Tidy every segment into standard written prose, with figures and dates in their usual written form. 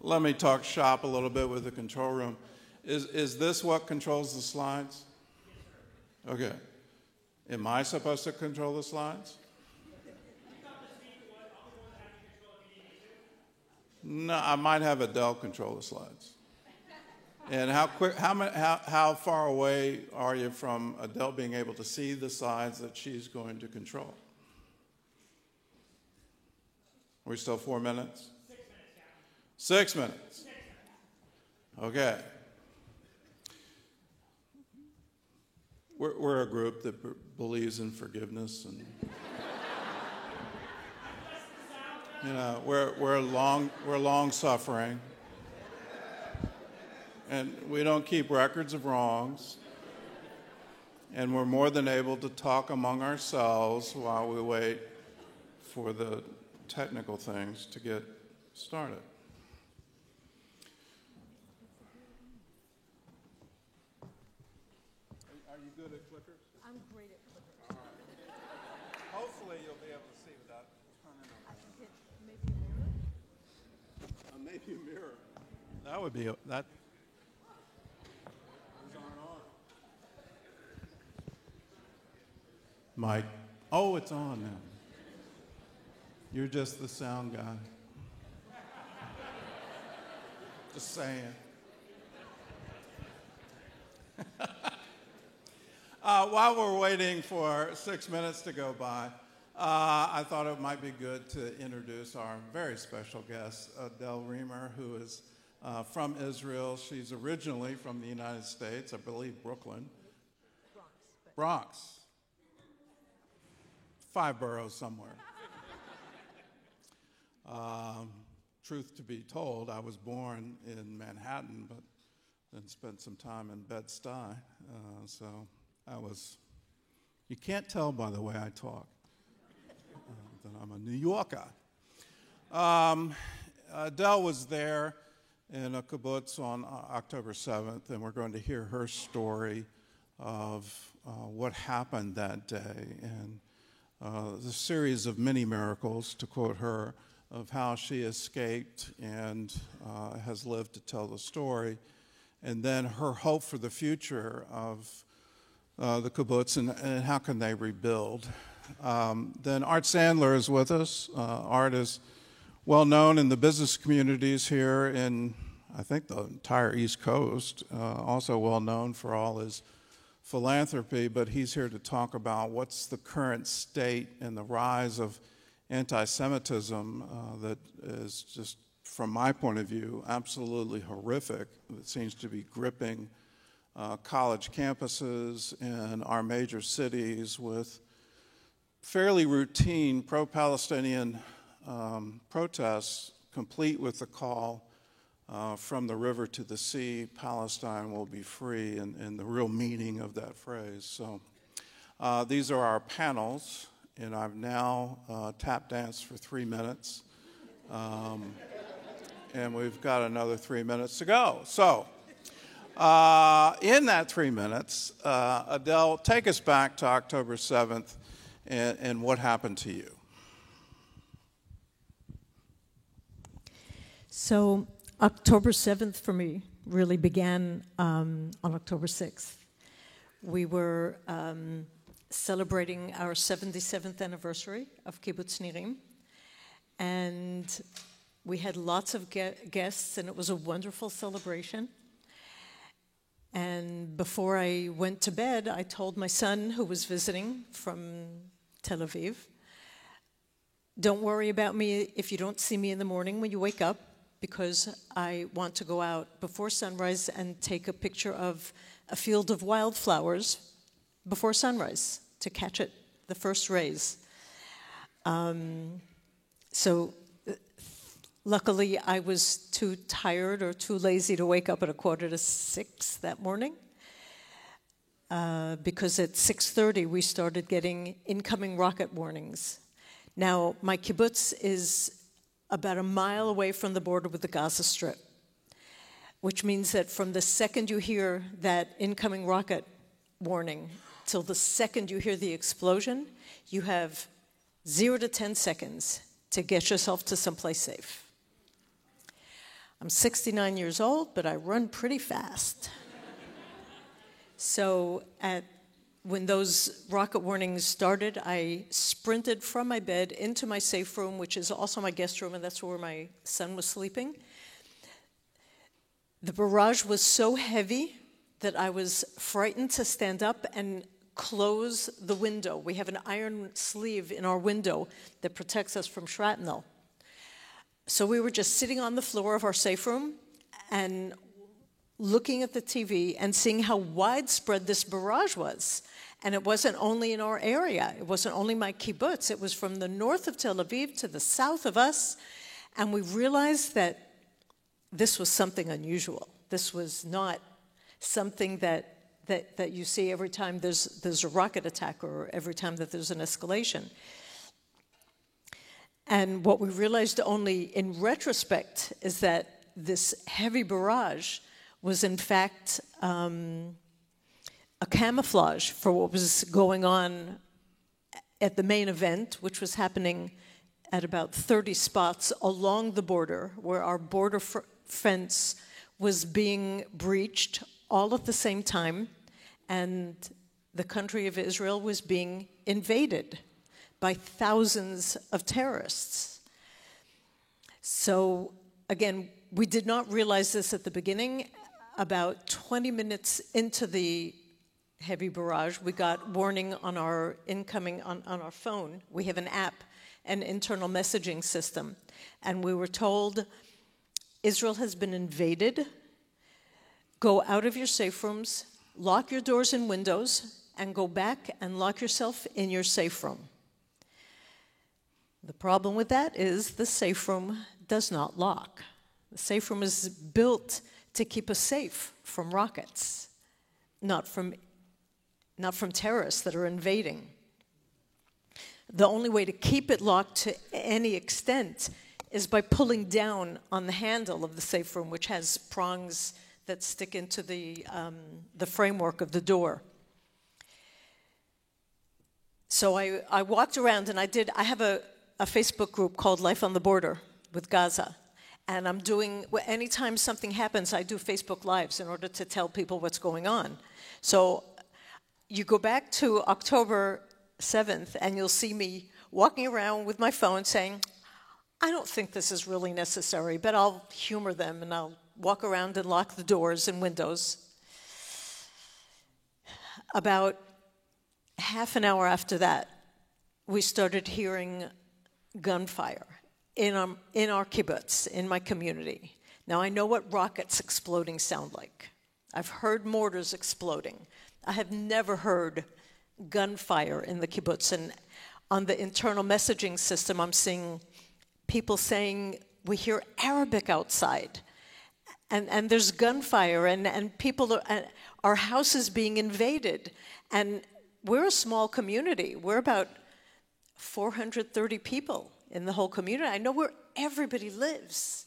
let me talk shop a little bit with the control room. Is this what controls the slides? Okay. Am I supposed to control the slides? No, I might have Adele control the slides. And how far away are you from Adele being able to see the slides that she's going to control? Are we still 4 minutes? 6 minutes. 6 minutes. Okay. We're a group that believes in forgiveness, and we're long suffering, and we don't keep records of wrongs, and we're more than able to talk among ourselves while we wait for the technical things to get started. Are you good at clickers? I'm great at clickers. All right. Hopefully you'll be able to see without turning on. I can hit maybe a mirror. Maybe a mirror. That would be that. These aren't on. Mike. Oh, it's on now. You're just the sound guy. Just saying. While we're waiting for 6 minutes to go by, I thought it might be good to introduce our very special guest, Adele Raemer, who is from Israel. She's originally from the United States, I believe Brooklyn. Bronx. 5 boroughs somewhere. Truth to be told, I was born in Manhattan, but then spent some time in Bed-Stuy. So you can't tell by the way I talk that I'm a New Yorker. Adele was there in a kibbutz on October 7th, and we're going to hear her story of what happened that day and the series of many miracles, to quote her, of how she escaped and has lived to tell the story, and then her hope for the future of the kibbutz and how can they rebuild. Then Art Sandler is with us. Art is well known in the business communities here in, I think, the entire East Coast, also well known for all his philanthropy, but he's here to talk about what's the current state and the rise of anti-Semitism that is just, from my point of view, absolutely horrific. It seems to be gripping college campuses in our major cities with fairly routine pro-Palestinian protests, complete with the call from the river to the sea, Palestine will be free, and the real meaning of that phrase. So these are our panels. And I've now tap danced for 3 minutes. And we've got another 3 minutes to go. So in that 3 minutes, Adele, take us back to October 7th and what happened to you. So October 7th for me really began on October 6th. We were celebrating our 77th anniversary of Kibbutz Nirim. And we had lots of guests, and it was a wonderful celebration. And before I went to bed, I told my son, who was visiting from Tel Aviv, don't worry about me if you don't see me in the morning when you wake up, because I want to go out before sunrise and take a picture of a field of wildflowers before sunrise to catch it, the first rays. So luckily I was too tired or too lazy to wake up at 5:45 that morning, because at 6:30 we started getting incoming rocket warnings. Now, my kibbutz is about a mile away from the border with the Gaza Strip, which means that from the second you hear that incoming rocket warning till the second you hear the explosion, you have 0 to 10 seconds to get yourself to someplace safe. I'm 69 years old, but I run pretty fast. So when those rocket warnings started, I sprinted from my bed into my safe room, which is also my guest room, and that's where my son was sleeping. The barrage was so heavy that I was frightened to stand up and close the window. We have an iron sleeve in our window that protects us from shrapnel. So we were just sitting on the floor of our safe room and looking at the TV and seeing how widespread this barrage was. And it wasn't only in our area. It wasn't only my kibbutz. It was from the north of Tel Aviv to the south of us. And we realized that this was something unusual. This was not something that you see every time there's a rocket attack or every time that there's an escalation. And what we realized only in retrospect is that this heavy barrage was in fact a camouflage for what was going on at the main event, which was happening at about 30 spots along the border, where our border fence was being breached all at the same time, and the country of Israel was being invaded by thousands of terrorists. So, again, we did not realize this at the beginning. About 20 minutes into the heavy barrage, we got warning on our incoming, on our phone. We have an app, an internal messaging system, and we were told, Israel has been invaded. Go out of your safe rooms, lock your doors and windows, and go back and lock yourself in your safe room. The problem with that is the safe room does not lock. The safe room is built to keep us safe from rockets, not from terrorists that are invading. The only way to keep it locked to any extent is by pulling down on the handle of the safe room, which has prongs that stick into the framework of the door. So I walked around and I have a Facebook group called Life on the Border with Gaza. And I'm doing, anytime something happens, I do Facebook Lives in order to tell people what's going on. So you go back to October 7th and you'll see me walking around with my phone saying, I don't think this is really necessary, but I'll humor them and I'll walk around and lock the doors and windows. About half an hour after that, we started hearing gunfire in our kibbutz, in my community. Now, I know what rockets exploding sound like. I've heard mortars exploding. I have never heard gunfire in the kibbutz. And on the internal messaging system, I'm seeing people saying, we hear Arabic outside. And there's gunfire, and people our house is being invaded. And we're a small community. We're about 430 people in the whole community. I know where everybody lives.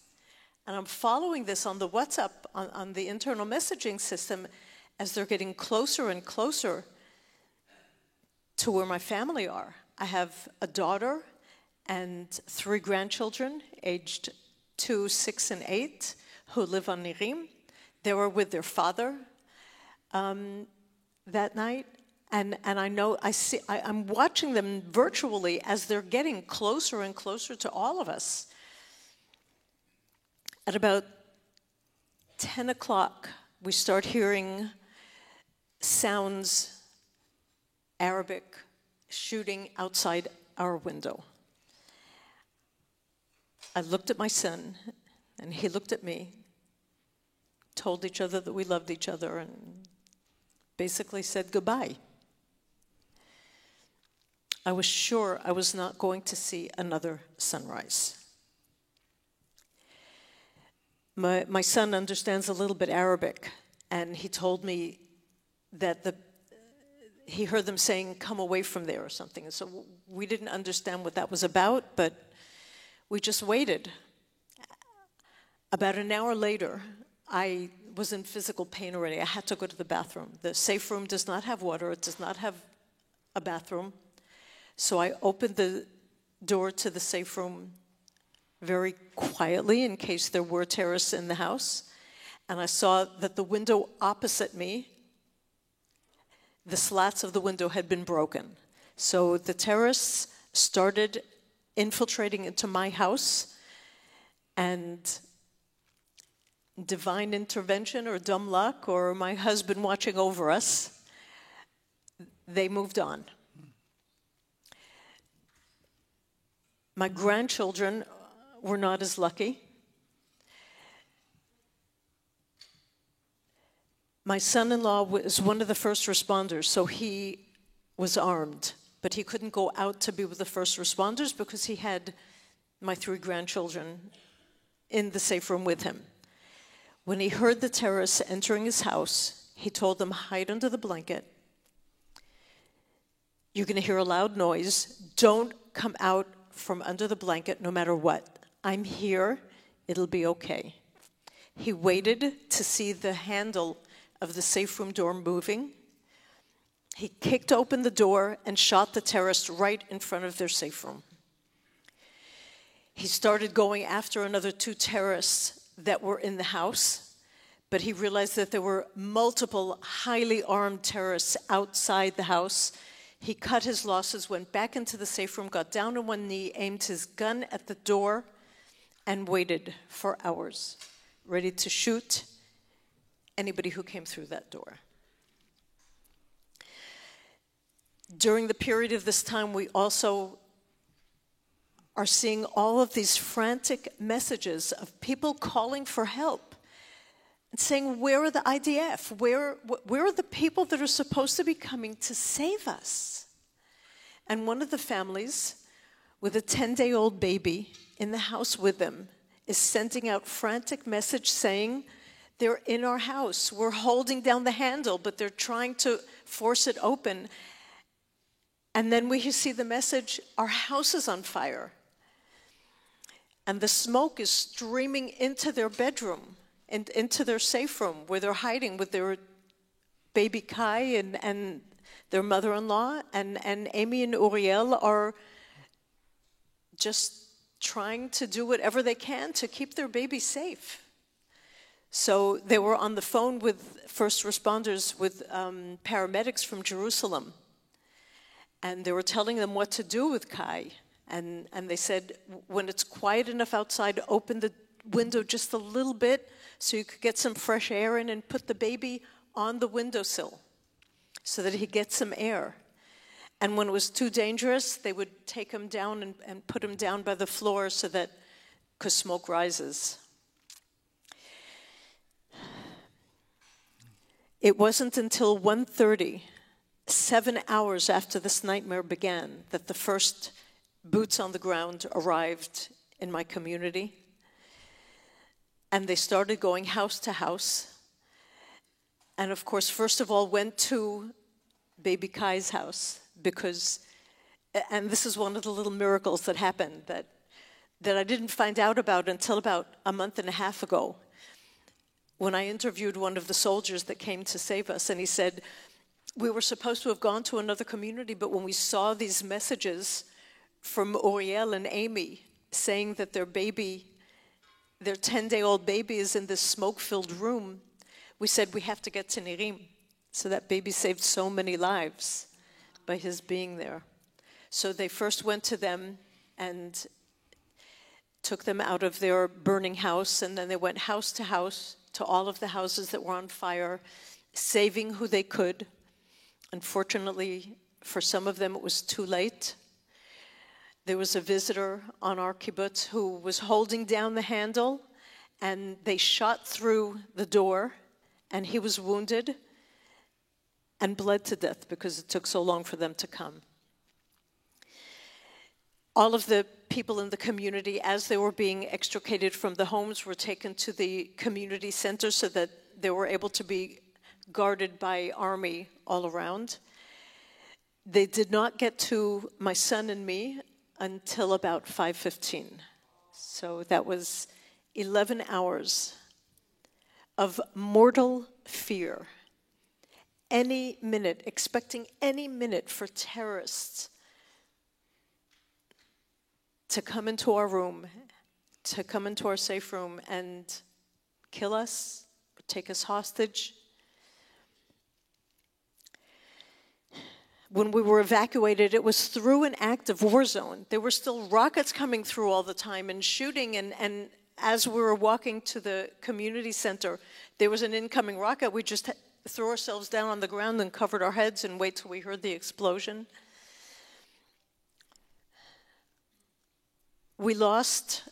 And I'm following this on the WhatsApp, on the internal messaging system, as they're getting closer and closer to where my family are. I have a daughter and 3 grandchildren, aged 2, 6, and 8, who live on Nirim. They were with their father that night. And I know, I'm watching them virtually as they're getting closer and closer to all of us. At about 10 o'clock, we start hearing sounds, Arabic, shooting outside our window. I looked at my son, and he looked at me, told each other that we loved each other, and basically said goodbye. I was sure I was not going to see another sunrise. My son understands a little bit Arabic, and he told me that he heard them saying, come away from there or something. And so we didn't understand what that was about, but we just waited. About an hour later, I was in physical pain already. I had to go to the bathroom. The safe room does not have water. It does not have a bathroom. So I opened the door to the safe room very quietly in case there were terrorists in the house. And I saw that the window opposite me, the slats of the window had been broken. So the terrorists started infiltrating into my house, and divine intervention or dumb luck or my husband watching over us, they moved on. My grandchildren were not as lucky. My son-in-law was one of the first responders, so he was armed, but he couldn't go out to be with the first responders because he had my 3 grandchildren in the safe room with him. When he heard the terrorists entering his house, he told them, hide under the blanket. You're going to hear a loud noise. Don't come out from under the blanket no matter what. I'm here. It'll be okay. He waited to see the handle of the safe room door moving. He kicked open the door and shot the terrorist right in front of their safe room. He started going after another 2 terrorists that were in the house, but he realized that there were multiple highly armed terrorists outside the house. He cut his losses, went back into the safe room, got down on one knee, aimed his gun at the door, and waited for hours, ready to shoot anybody who came through that door. During the period of this time, we also are seeing all of these frantic messages of people calling for help and saying, where are the IDF? Where are the people that are supposed to be coming to save us? And one of the families with a 10-day-old baby in the house with them is sending out frantic message saying, they're in our house. We're holding down the handle, but they're trying to force it open. And then we see the message, our house is on fire. And the smoke is streaming into their bedroom and into their safe room where they're hiding with their baby Kai and their mother-in-law. And Amy and Uriel are just trying to do whatever they can to keep their baby safe. So they were on the phone with first responders, with paramedics from Jerusalem. And they were telling them what to do with Kai. And they said, when it's quiet enough outside, open the window just a little bit so you could get some fresh air in, and put the baby on the windowsill so that he gets some air. And when it was too dangerous, they would take him down and put him down by the floor so that, because smoke rises. It wasn't until 1:30, 7 hours after this nightmare began, that the first boots on the ground arrived in my community. And they started going house to house. And of course, first of all, went to baby Kai's house because, and this is one of the little miracles that happened that I didn't find out about until about a month and a half ago, when I interviewed one of the soldiers that came to save us, and he said, we were supposed to have gone to another community, but when we saw these messages from Uriel and Amy saying that their 10-day-old baby is in this smoke-filled room, we said we have to get to Nirim. So that baby saved so many lives by his being there. So they first went to them and took them out of their burning house, and then they went house to house to all of the houses that were on fire, saving who they could. Unfortunately, for some of them, it was too late. There was a visitor on our kibbutz who was holding down the handle, and they shot through the door, and he was wounded and bled to death because it took so long for them to come. All of the people in the community, as they were being extricated from the homes, were taken to the community center so that they were able to be guarded by army all around. They did not get to my son and me until about 5:15. So that was 11 hours of mortal fear. Any minute, expecting any minute for terrorists to come into our room, to come into our safe room and kill us, take us hostage. When we were evacuated, it was through an active war zone. There were still rockets coming through all the time and shooting, and as we were walking to the community center, there was an incoming rocket. We just threw ourselves down on the ground and covered our heads and wait till we heard the explosion. We lost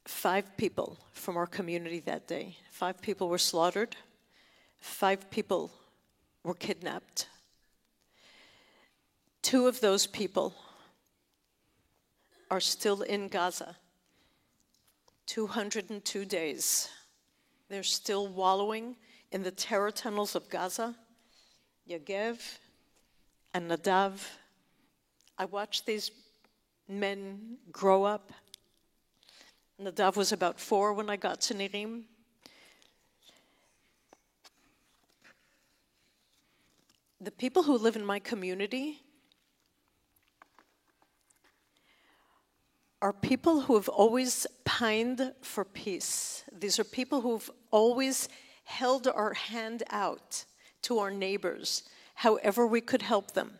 5 people from our community that day. 5 people were slaughtered. 5 people were kidnapped. 2 of those people are still in Gaza. 202 days. They're still wallowing in the terror tunnels of Gaza. Yagev and Nadav. I watched these men grow up. Nadav was about 4 when I got to Nirim. The people who live in my community are people who have always pined for peace. These are people who've always held our hand out to our neighbors, however we could help them.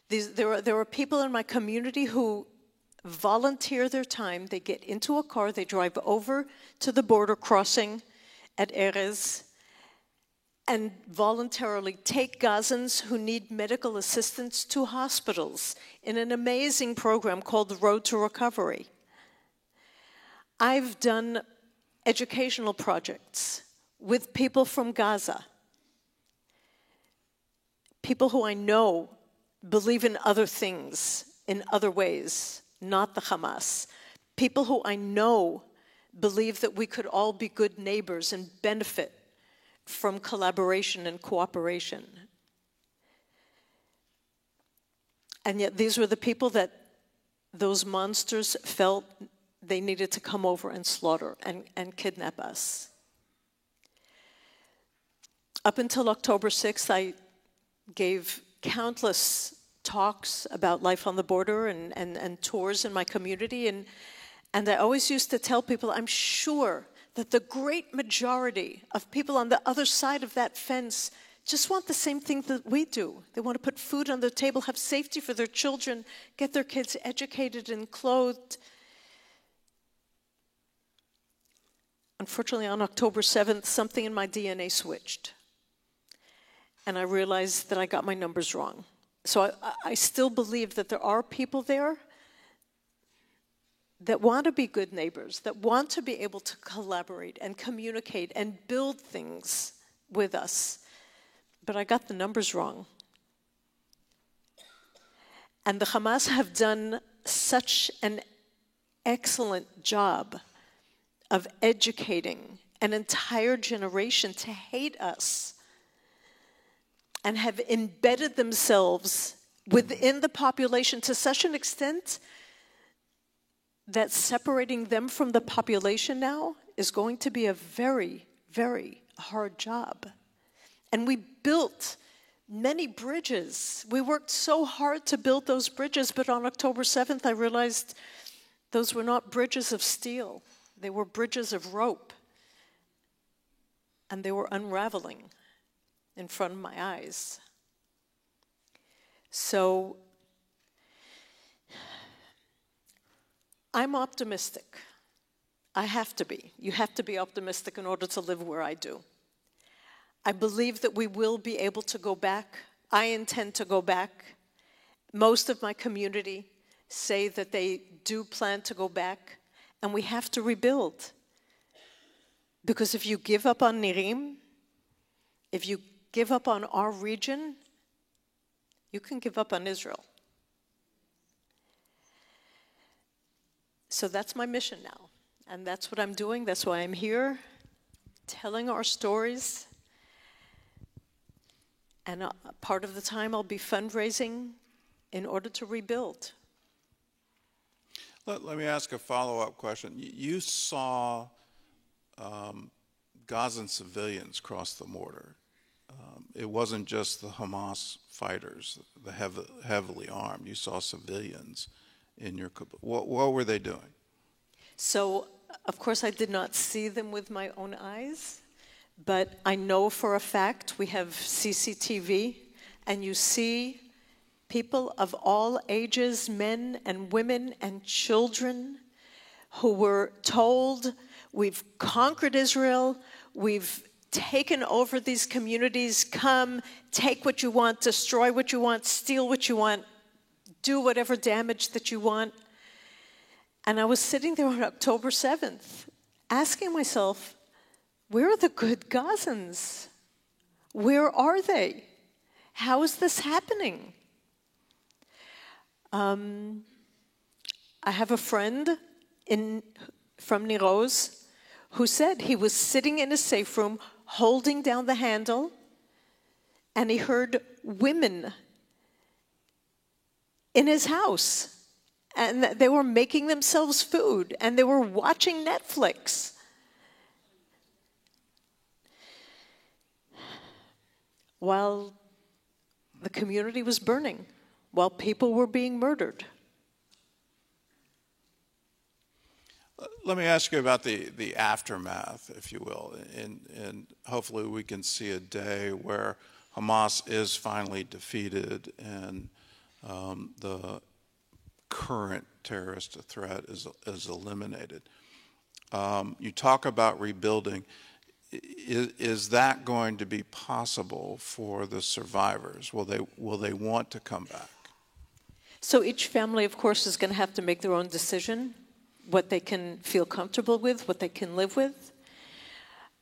There are people in my community who volunteer their time. They get into a car, they drive over to the border crossing at Erez, and voluntarily take Gazans who need medical assistance to hospitals in an amazing program called the Road to Recovery. I've done educational projects with people from Gaza, people who I know believe in other things, in other ways, not the Hamas, people who I know believe that we could all be good neighbors and benefit from collaboration and cooperation. And yet these were the people that those monsters felt they needed to come over and slaughter and kidnap us. Up until October 6th, I gave countless talks about life on the border and tours in my community. And I always used to tell people, I'm sure that the great majority of people on the other side of that fence just want the same thing that we do. They want to put food on their table, have safety for their children, get their kids educated and clothed. Unfortunately, on October 7th, something in my DNA switched. And I realized that I got my numbers wrong. So I still believe that there are people there that want to be good neighbors, that want to be able to collaborate and communicate and build things with us. But I got the numbers wrong. And the Hamas have done such an excellent job of educating an entire generation to hate us, and have embedded themselves within the population to such an extent that separating them from the population now is going to be a very, very hard job. And we built many bridges. We worked so hard to build those bridges, but on October 7th, I realized those were not bridges of steel. They were bridges of rope. And they were unraveling in front of my eyes. So I'm optimistic. I have to be. You have to be optimistic in order to live where I do. I believe that we will be able to go back. I intend to go back. Most of my community say that they do plan to go back, and we have to rebuild. Because if you give up on Nirim, if you give up on our region, you can give up on Israel. So that's my mission now. And that's what I'm doing. That's why I'm here, telling our stories. And part of the time I'll be fundraising in order to rebuild. Let me ask a follow-up question. You saw Gazan civilians cross the border. It wasn't just the Hamas fighters, the heavily armed. You saw civilians in your kibbutz. What were they doing? So, of course, I did not see them with my own eyes, but I know for a fact we have CCTV, and you see people of all ages, men and women and children, who were told, we've conquered Israel, we've taken over these communities, come, take what you want, destroy what you want, steal what you want, do whatever damage that you want. And I was sitting there on October 7th, asking myself, where are the good Gazans? Where are they? How is this happening? I have a friend from Niroz who said he was sitting in a safe room, holding down the handle, and he heard women in his house, and they were making themselves food, and they were watching Netflix. While the community was burning, while people were being murdered. Let me ask you about the aftermath, if you will, and hopefully we can see a day where Hamas is finally defeated and the current terrorist threat is eliminated. You talk about rebuilding. Is that going to be possible for the survivors? Will they want to come back? So each family, of course, is going to have to make their own decision, what they can feel comfortable with, what they can live with.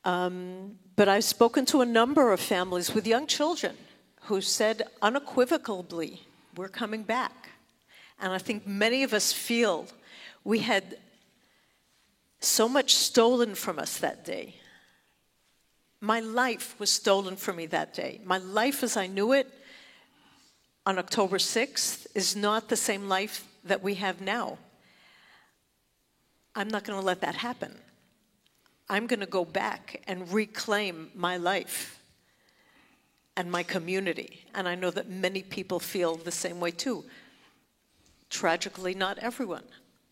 But I've spoken to a number of families with young children who said unequivocally, we're coming back. And I think many of us feel we had so much stolen from us that day. My life was stolen from me that day. My life as I knew it on October 6th is not the same life that we have now. I'm not going to let that happen. I'm going to go back and reclaim my life and my community. And I know that many people feel the same way too. Tragically, not everyone.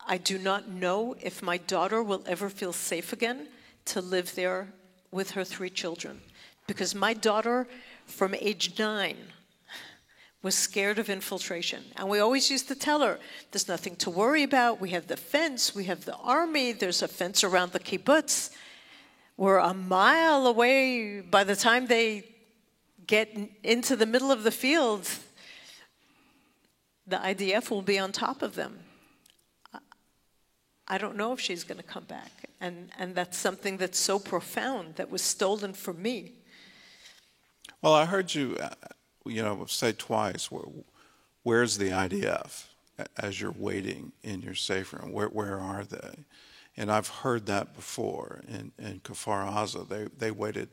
I do not know if my daughter will ever feel safe again to live there with her 3 children. Because my daughter, from age 9, was scared of infiltration. And we always used to tell her, there's nothing to worry about. We have the fence, we have the army, there's a fence around the kibbutz. We're a mile away. By the time they get into the middle of the field, the IDF will be on top of them. I don't know if she's going to come back. And that's something that's so profound that was stolen from me. Well, I heard you, say twice, where's the IDF as you're waiting in your safe room? Where are they? And I've heard that before in Kfar Aza. They waited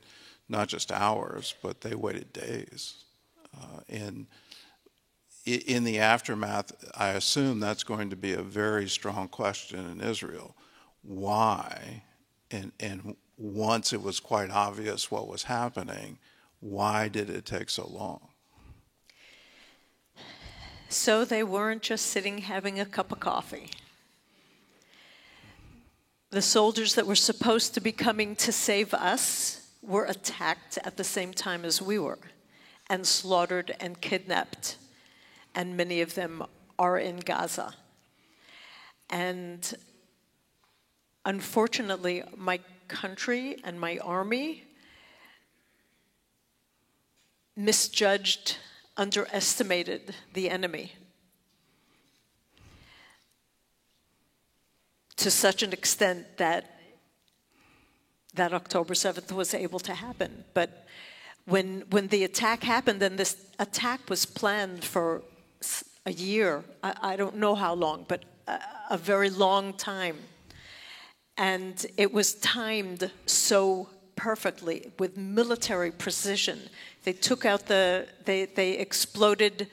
not just hours, but they waited days. And in the aftermath, I assume that's going to be a very strong question in Israel. Why? And once it was quite obvious what was happening, why did it take so long? So they weren't just sitting having a cup of coffee. The soldiers that were supposed to be coming to save us were attacked at the same time as we were, and slaughtered and kidnapped. And many of them are in Gaza. And unfortunately, my country and my army misjudged, underestimated the enemy to such an extent that October 7th was able to happen. But when the attack happened, and this attack was planned for a year, I don't know how long, but a very long time. And it was timed so perfectly with military precision. They took out they exploded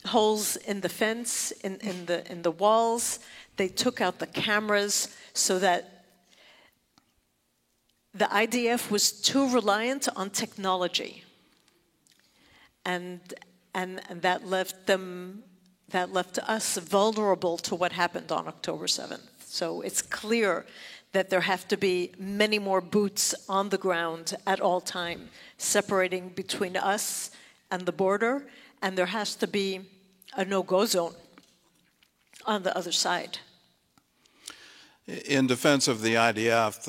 holes in the fence, in the walls. They took out the cameras so that the IDF was too reliant on technology. And that left them that left us vulnerable to what happened on October 7th. So it's clear that there have to be many more boots on the ground at all time, separating between us and the border, and there has to be a no-go zone on the other side. In defense of the IDF,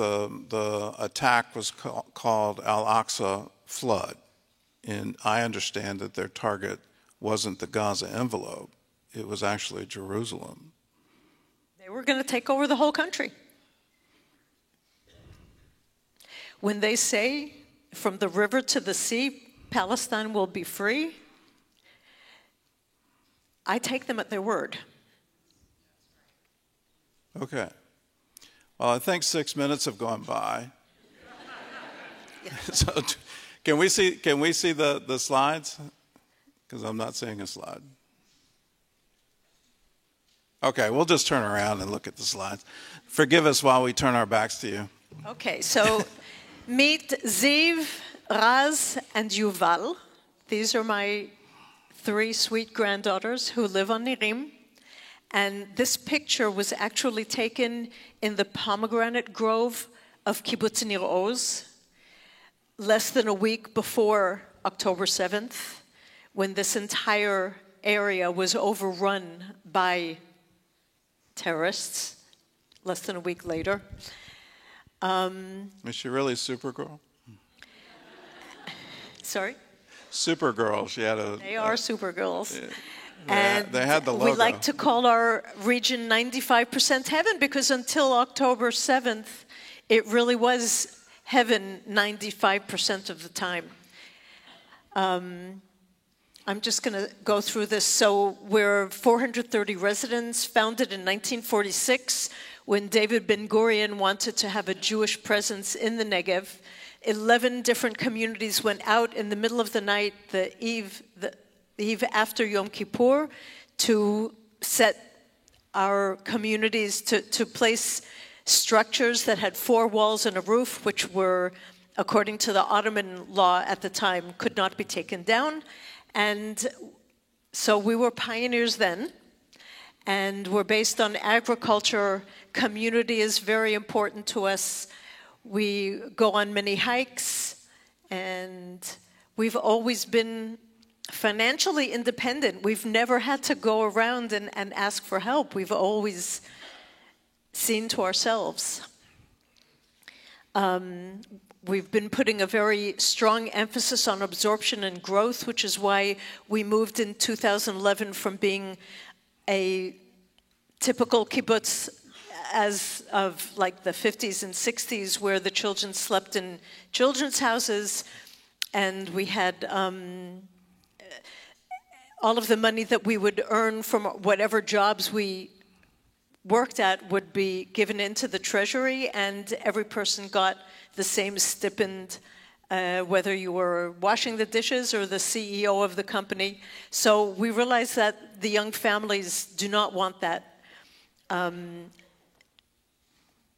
the attack was called Al-Aqsa Flood, and I understand that their target wasn't the Gaza envelope, it was actually Jerusalem. They were going to take over the whole country. When they say, from the river to the sea, Palestine will be free, I take them at their word. Okay. Well, I think 6 minutes have gone by. So, can we see the slides? Because I'm not seeing a slide. Okay, we'll just turn around and look at the slides. Forgive us while we turn our backs to you. Okay, so meet Ziv, Raz, and Yuval. These are my 3 sweet granddaughters who live on Nirim. And this picture was actually taken in the pomegranate grove of Kibbutz Nir Oz, less than a week before October 7th, when this entire area was overrun by terrorists, less than a week later. Is she really Supergirl? Sorry? Supergirl. She had a... They are Supergirls. Yeah. And they had the logo. we like to call our region 95% heaven because until October 7th, it really was heaven 95% of the time. I'm just going to go through this. So we're 430 residents, founded in 1946 when David Ben-Gurion wanted to have a Jewish presence in the Negev. 11 different communities went out in the middle of the night, the eve after Yom Kippur, to set our communities, to place structures that had 4 walls and a roof, which were, according to the Ottoman law at the time, could not be taken down. And so we were pioneers then, and we're based on agriculture. Community is very important to us. We go on many hikes, and we've always been financially independent. We've never had to go around and ask for help. We've always seen to ourselves. We've been putting a very strong emphasis on absorption and growth, which is why we moved in 2011 from being a typical kibbutz as of like the 50s and 60s, where the children slept in children's houses, and we had all of the money that we would earn from whatever jobs we worked at would be given into the treasury, and every person got the same stipend, whether you were washing the dishes or the CEO of the company. So we realized that the young families do not want that.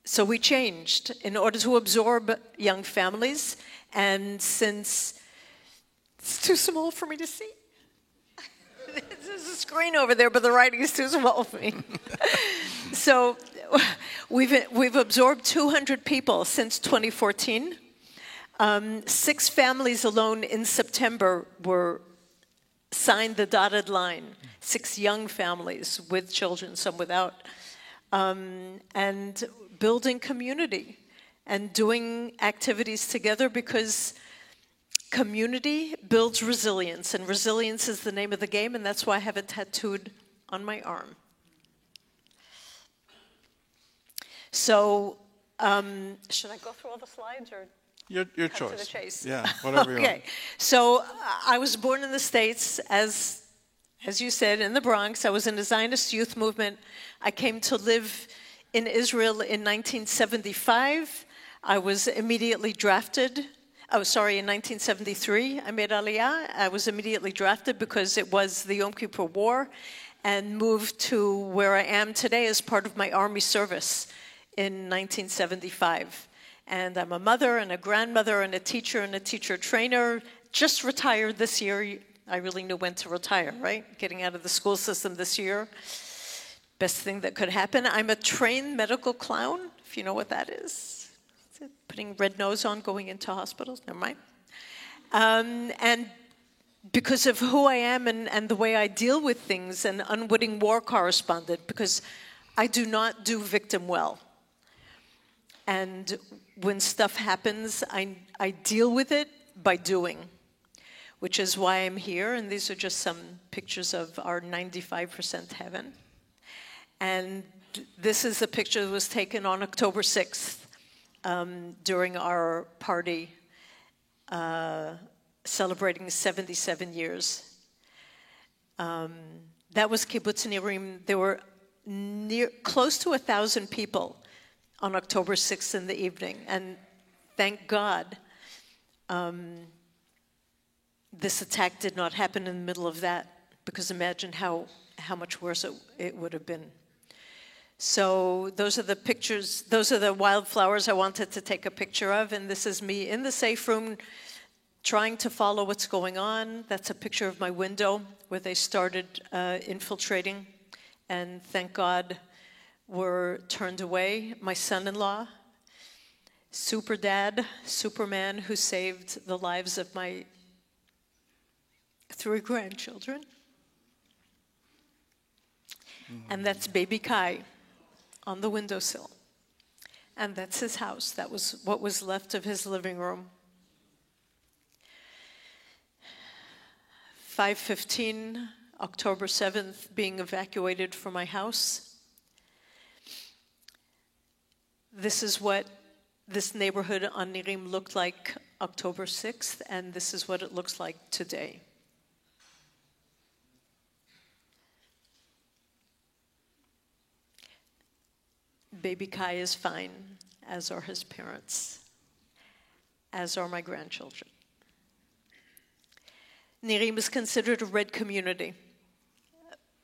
So we changed in order to absorb young families, and since it's too small for me to see, there's a screen over there, but the writing is too small for me. So we've absorbed 200 people since 2014. 6 families alone in September were signed the dotted line. 6 young families with children, some without. And building community and doing activities together, because community builds resilience, and resilience is the name of the game, and that's why I have it tattooed on my arm. So, should I go through all the slides, or your cut choice? To the chase? Yeah, whatever you want. Okay. So I was born in the States, as you said, in the Bronx. I was in the Zionist youth movement. I came to live in Israel in 1975. I was immediately drafted. In 1973, I made Aliyah. I was immediately drafted because it was the Yom Kippur War, and moved to where I am today as part of my Army service in 1975. And I'm a mother and a grandmother and a teacher trainer. Just retired this year, I really knew when to retire, right? Getting out of the school system this year, best thing that could happen. I'm a trained medical clown, if you know what that is. Putting red nose on, going into hospitals, never mind. And because of who I am and the way I deal with things, an unwitting war correspondent, because I do not do victim well. And when stuff happens, I deal with it by doing, which is why I'm here. And these are just some pictures of our 95% heaven. And this is a picture that was taken on October 6th during our party celebrating 77 years. That was Kibbutz Nirim. There were close to 1,000 people on October 6th in the evening. And thank God this attack did not happen in the middle of that, because imagine how much worse it would have been. So those are the pictures, those are the wildflowers I wanted to take a picture of, and this is me in the safe room trying to follow what's going on. That's a picture of my window where they started infiltrating, and thank God were turned away. My son-in-law, super dad, Superman, who saved the lives of my 3 grandchildren. And that's baby Kai on the windowsill. And that's his house. That was what was left of his living room. 5:15, October 7th, being evacuated from my house. This is what this neighborhood on Nirim looked like October 6th, and this is what it looks like today. Baby Kai is fine, as are his parents, as are my grandchildren. Nirim is considered a red community.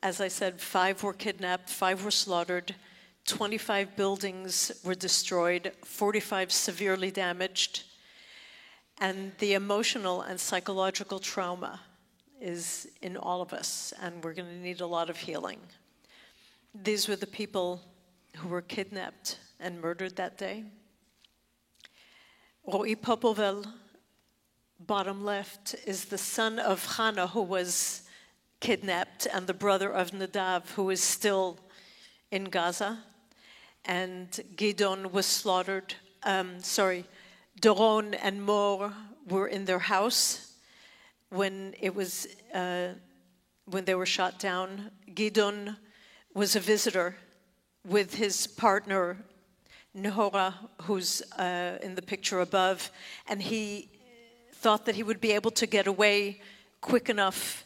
As I said, 5 were kidnapped, 5 were slaughtered, 25 buildings were destroyed, 45 severely damaged, and the emotional and psychological trauma is in all of us, and we're going to need a lot of healing. These were the people who were kidnapped and murdered that day. Ro'i Popovel, bottom left, is the son of Hannah, who was kidnapped, and the brother of Nadav, who is still in Gaza. And Gidon was slaughtered. Doron and Mor were in their house when they were shot down. Gidon was a visitor with his partner, Nehora, who's in the picture above, and he thought that he would be able to get away quick enough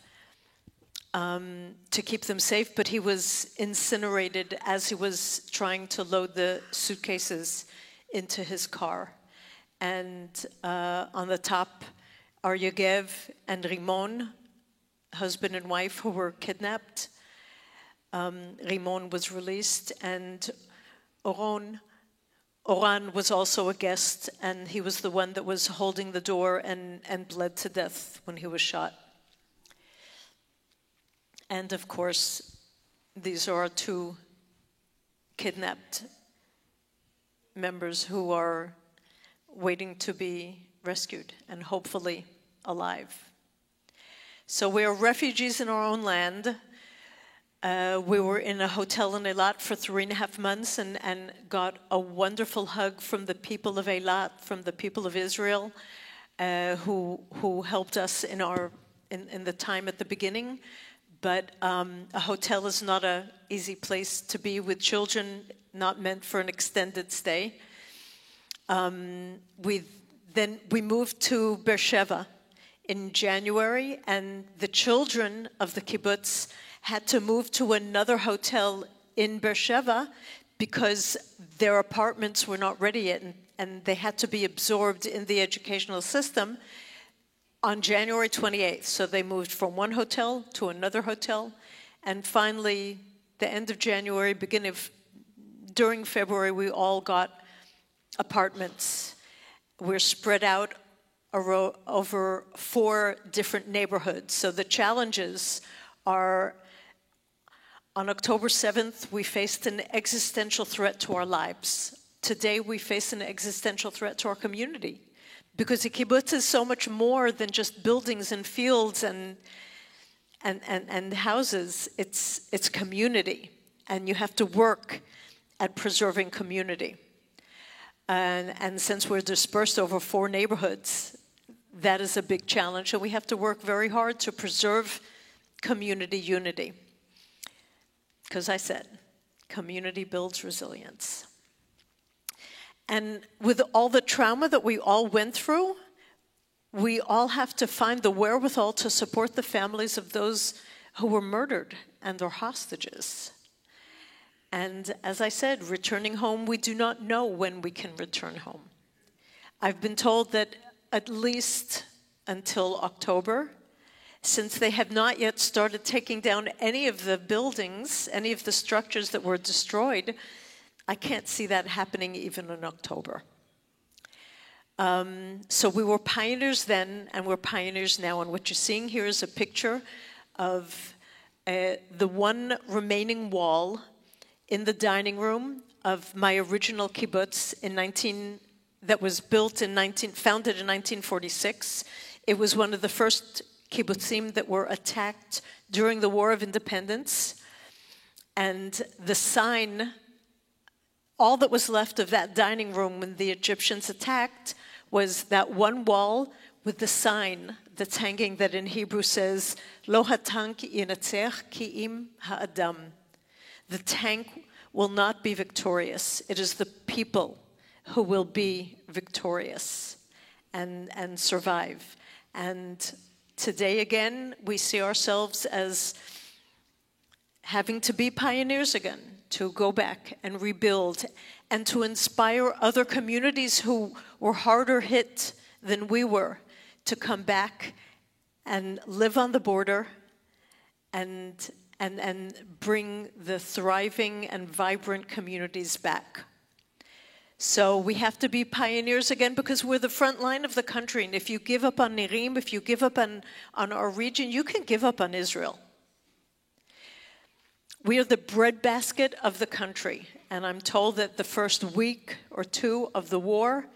to keep them safe, but he was incinerated as he was trying to load the suitcases into his car. And on the top are Yegev and Rimon, husband and wife, who were kidnapped. Rimon was released, and Oran was also a guest, and he was the one that was holding the door and bled to death when he was shot. And of course, these are 2 kidnapped members who are waiting to be rescued and hopefully alive. So we are refugees in our own land. We were in a hotel in Eilat for 3.5 months and got a wonderful hug from the people of Eilat, from the people of Israel, who helped us in the time at the beginning. But a hotel is not an easy place to be with children, not meant for an extended stay. We moved to Beersheba in January, and the children of the kibbutz had to move to another hotel in Beersheba because their apartments were not ready yet, and they had to be absorbed in the educational system on January 28th. So they moved from one hotel to another hotel, and finally, the end of January, during February, we all got apartments. We're spread out over 4 different neighborhoods. So the challenges are, on October 7th, we faced an existential threat to our lives. Today, we face an existential threat to our community, because the kibbutz is so much more than just buildings and fields and houses. It's community, and you have to work at preserving community. And since we're dispersed over 4 neighborhoods, that is a big challenge, and we have to work very hard to preserve community unity. Because I said, community builds resilience. And with all the trauma that we all went through, we all have to find the wherewithal to support the families of those who were murdered and their hostages. And as I said, returning home, we do not know when we can return home. I've been told that at least until October, since they have not yet started taking down any of the buildings, any of the structures that were destroyed, I can't see that happening even in October. So we were pioneers then, and we're pioneers now. And what you're seeing here is a picture of the one remaining wall in the dining room of my original kibbutz that was founded in 1946. It was one of the first kibbutzim that were attacked during the War of Independence. And the sign, all that was left of that dining room when the Egyptians attacked, was that one wall with the sign that's hanging that in Hebrew says, Lo hatank yinatzech ki im ha'adam. The tank will not be victorious. It is the people who will be victorious and survive. And today again, we see ourselves as having to be pioneers again, to go back and rebuild and to inspire other communities who were harder hit than we were to come back and live on the border and bring the thriving and vibrant communities back. So we have to be pioneers again, because we're the front line of the country. And if you give up on Nirim, if you give up on our region, you can give up on Israel. We are the breadbasket of the country. And I'm told that the first week or 2 of the war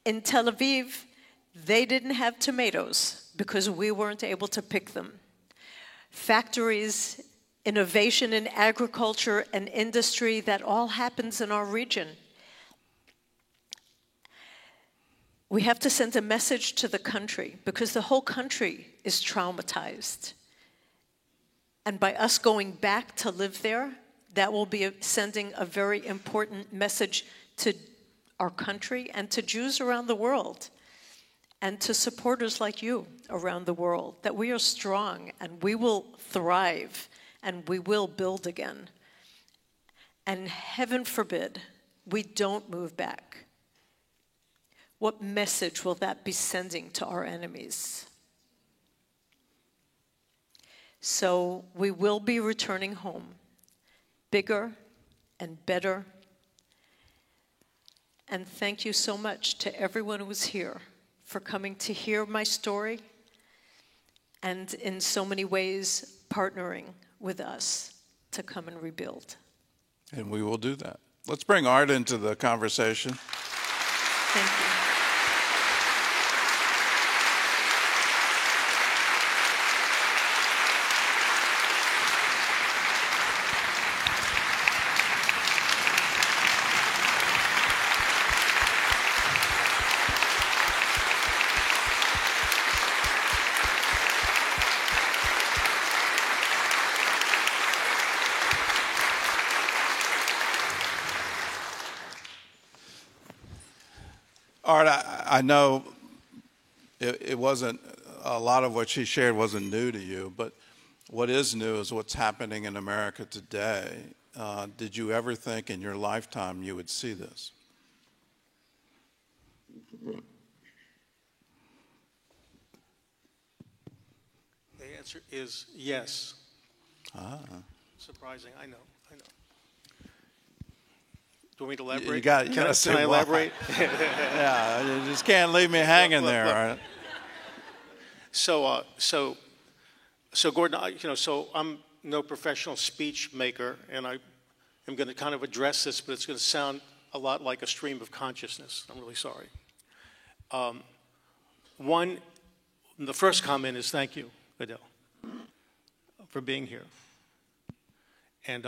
in Tel Aviv, they didn't have tomatoes because we weren't able to pick them. Factories, innovation in agriculture and industry, that all happens in our region. We have to send a message to the country, because the whole country is traumatized. And by us going back to live there, that will be sending a very important message to our country and to Jews around the world, and to supporters like you around the world, that we are strong and we will thrive and we will build again. And heaven forbid we don't move back. What message will that be sending to our enemies? So we will be returning home, bigger and better. And thank you so much to everyone who was here for coming to hear my story and in so many ways partnering with us to come and rebuild. And we will do that. Let's bring Art into the conversation. Thank you. Art, I know it wasn't, a lot of what she shared wasn't new to you, but what is new is what's happening in America today. Did you ever think in your lifetime you would see this? The answer is yes. Ah. Surprising, I know. Do you want me to elaborate? You got to say can I elaborate? Yeah, you just can't leave me hanging there. Look. Right? So Gordon, so I'm no professional speech maker, and I am going to kind of address this, but it's going to sound a lot like a stream of consciousness. I'm really sorry. The first comment is thank you, Adele, for being here. And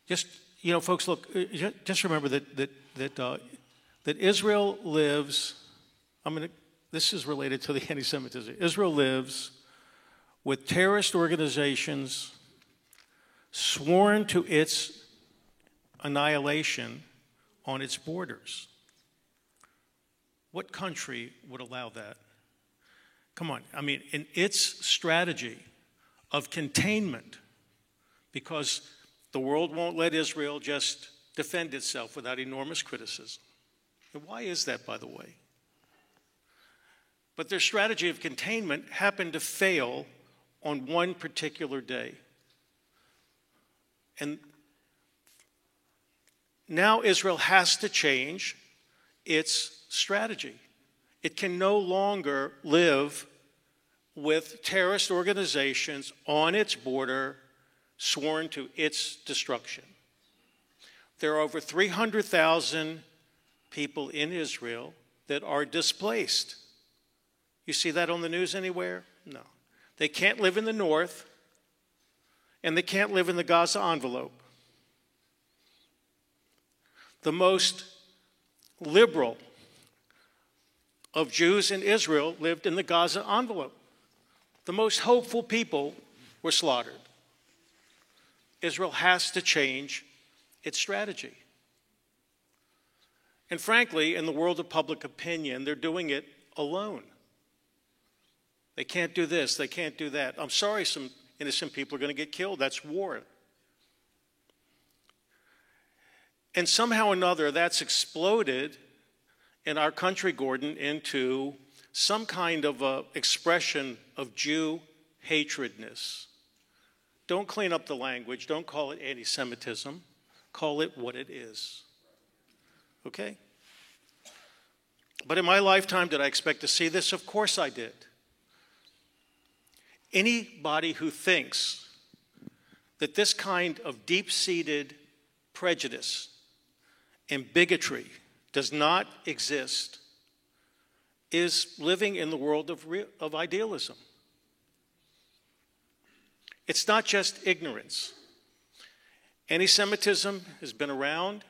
just, folks, look, just remember that Israel lives, this is related to the anti-Semitism. Israel lives with terrorist organizations sworn to its annihilation on its borders. What country would allow that? Come on, in its strategy of containment, because the world won't let Israel just defend itself without enormous criticism. And why is that, by the way? But their strategy of containment happened to fail on one particular day. And now Israel has to change its strategy. It can no longer live with terrorist organizations on its border sworn to its destruction. There are over 300,000 people in Israel that are displaced. You see that on the news anywhere? No. They can't live in the north, and they can't live in the Gaza envelope. The most liberal of Jews in Israel lived in the Gaza envelope. The most hopeful people were slaughtered. Israel has to change its strategy. And frankly, in the world of public opinion, they're doing it alone. They can't do this, they can't do that. I'm sorry, some innocent people are going to get killed. That's war. And somehow or another, that's exploded in our country, Gordon, into some kind of expression of Jew hatredness. Don't clean up the language. Don't call it anti-Semitism. Call it what it is. Okay? But in my lifetime, did I expect to see this? Of course I did. Anybody who thinks that this kind of deep-seated prejudice and bigotry does not exist is living in the world of idealism. It's not just ignorance. Anti-Semitism has been around.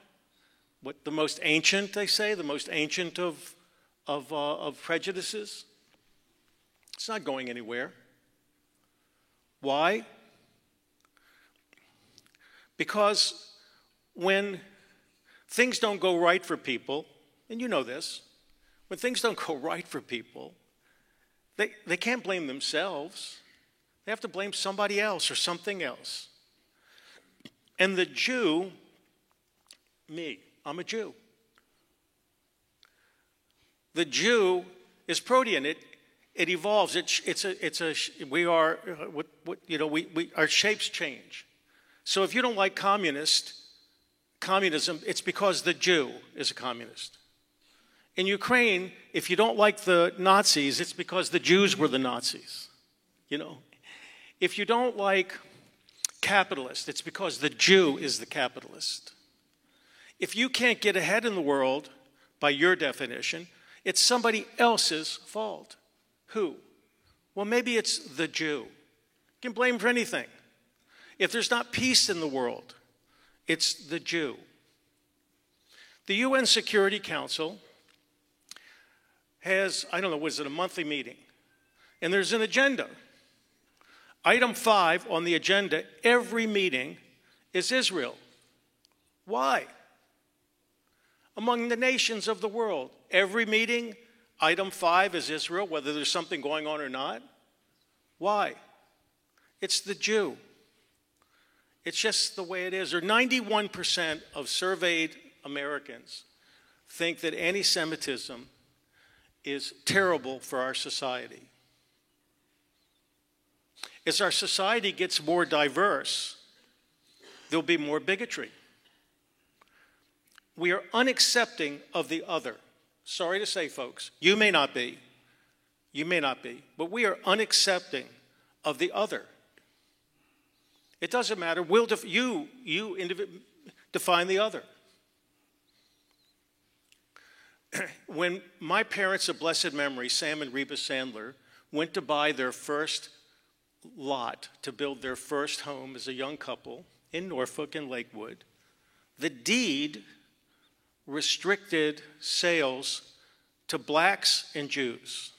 What the most ancient, they say, the most ancient of prejudices. It's not going anywhere. Why? Because when things don't go right for people, and you know this, when things don't go right for people, they can't blame themselves. They have to blame somebody else or something else. And the Jew, me, I'm a Jew. The Jew is protean. It evolves. Our shapes change. So if you don't like communism, it's because the Jew is a communist. In Ukraine, if you don't like the Nazis, it's because the Jews were the Nazis. If you don't like capitalist, it's because the Jew is the capitalist. If you can't get ahead in the world, by your definition, it's somebody else's fault. Who? Well, maybe it's the Jew. You can blame him for anything. If there's not peace in the world, it's the Jew. The UN Security Council has, was it a monthly meeting? And there's an agenda. Item 5 on the agenda, every meeting, is Israel. Why? Among the nations of the world, every meeting, item 5 is Israel, whether there's something going on or not. Why? It's the Jew. It's just the way it is. Or 91% of surveyed Americans think that anti-Semitism is terrible for our society. As our society gets more diverse, there'll be more bigotry. we are unaccepting of the other. Sorry to say, folks, you may not be, but we are unaccepting of the other. It doesn't matter. You define the other. When my parents of blessed memory, Sam and Reba Sandler, went to buy their first lot to build their first home as a young couple in Norfolk and Lakewood, the deed restricted sales to blacks and Jews.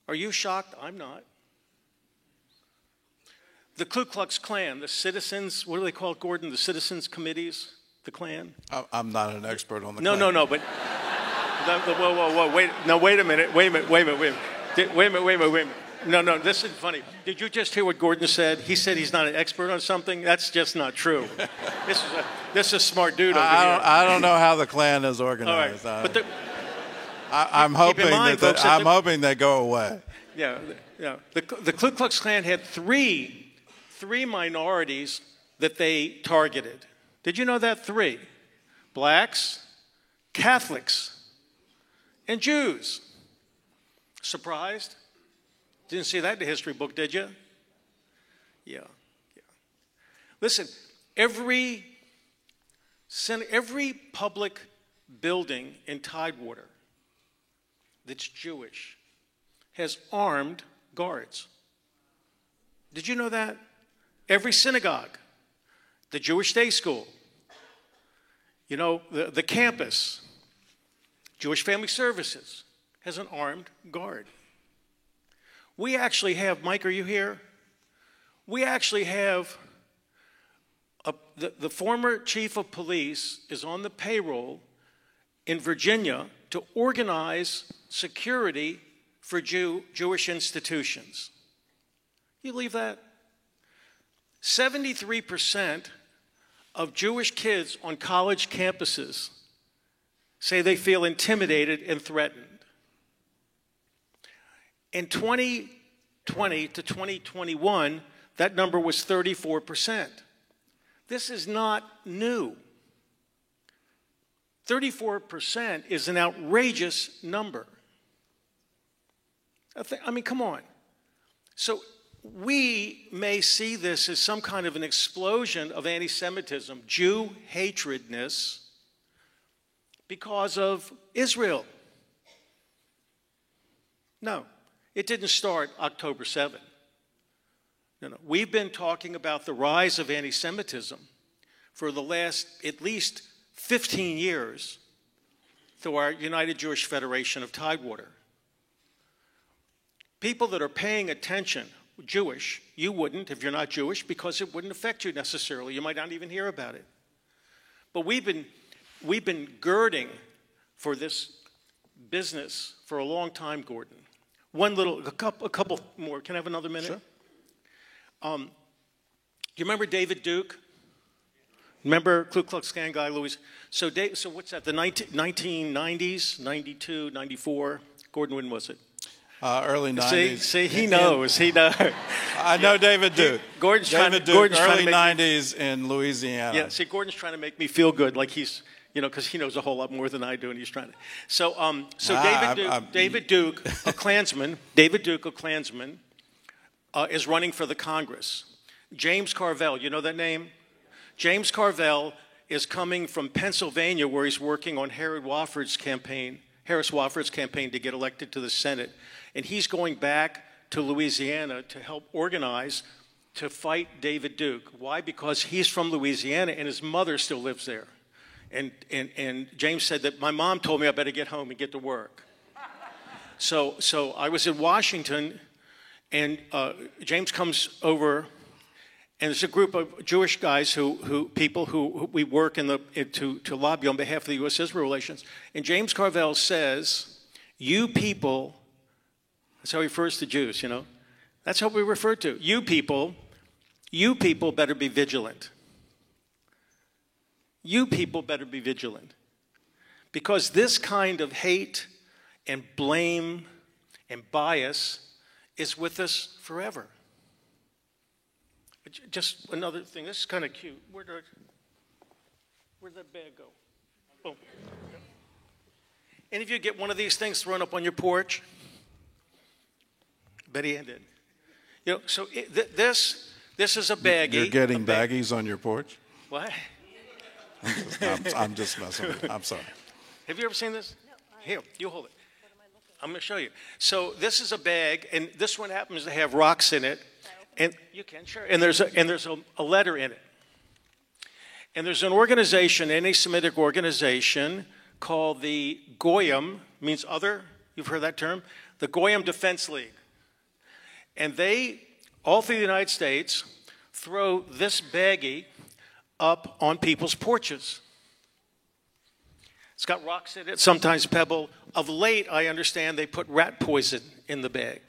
Are you shocked? I'm not. The Ku Klux Klan, the citizens, what do they call it, Gordon? The citizens committees, the Klan? I'm not an expert on the Klan. No, but whoa, wait a minute. No, this is funny. Did you just hear what Gordon said? He said he's not an expert on something. That's just not true. This is a smart dude over here. I don't know how the Klan is organized. All right. But I'm hoping they go away. Yeah. The Ku Klux Klan had three minorities that they targeted. Did you know that? 3. Blacks, Catholics, and Jews. Surprised? Didn't see that in the history book, did you? Yeah. Listen, every public building in Tidewater that's Jewish has armed guards. Did you know that? Every synagogue, the Jewish day school, the campus, Jewish Family Services has an armed guard. We actually have, Mike, are you here? We actually have, the former chief of police is on the payroll in Virginia to organize security for Jewish institutions. You believe that? 73% of Jewish kids on college campuses say they feel intimidated and threatened. In 2020 to 2021, that number was 34%. This is not new. 34% is an outrageous number. I mean, come on. So we may see this as some kind of an explosion of anti-Semitism, Jew hatredness, because of Israel. No, it didn't start October 7. No. We've been talking about the rise of anti-Semitism for the last at least 15 years through our United Jewish Federation of Tidewater. People that are paying attention, Jewish, you wouldn't if you're not Jewish because it wouldn't affect you necessarily. You might not even hear about it. But we've been girding for this business for a long time, Gordon. A couple more. Can I have another minute? Sure. Do you remember David Duke? Remember Ku Klux Klan guy, Louis? So what's that, the 1990s, 92, 94? Gordon, when was it? Early 90s. See, he knows. I know David Duke. Gordon's early 90s in Louisiana. Yeah, see, Gordon's trying to make me feel good, like he's, because he knows a whole lot more than I do, and he's trying to. So David Duke, a Klansman, is running for the Congress. James Carville, you know that name? James Carville is coming from Pennsylvania, where he's working on Harris Wofford's campaign to get elected to the Senate. And he's going back to Louisiana to help organize to fight David Duke. Why? Because he's from Louisiana and his mother still lives there. And James said that my mom told me I better get home and get to work. So I was in Washington, and James comes over, and there's a group of Jewish guys who we work to lobby on behalf of the U.S.-Israel relations. And James Carville says, "You people," that's how he refers to Jews. That's how we refer to you people better be vigilant. You people better be vigilant, because this kind of hate and blame and bias is with us forever. Just another thing. This is kind of cute. Where'd that bag go? Oh. Any of you get one of these things thrown up on your porch? Betty Ann did. You know, so this is a baggie. You're getting baggies on your porch? What? I'm just messing with you. I'm sorry. Have you ever seen this? No. Here, you hold it. I'm going to show you. So this is a bag, and this one happens to have rocks in it. And you can, sure. And there's a letter in it. And there's an organization, an anti-Semitic organization, called the Goyim, means other. You've heard that term? The Goyim Defense League. And they, all through the United States, throw this baggie up on people's porches. It's got rocks in it, sometimes pebble. Of late, I understand they put rat poison in the bag.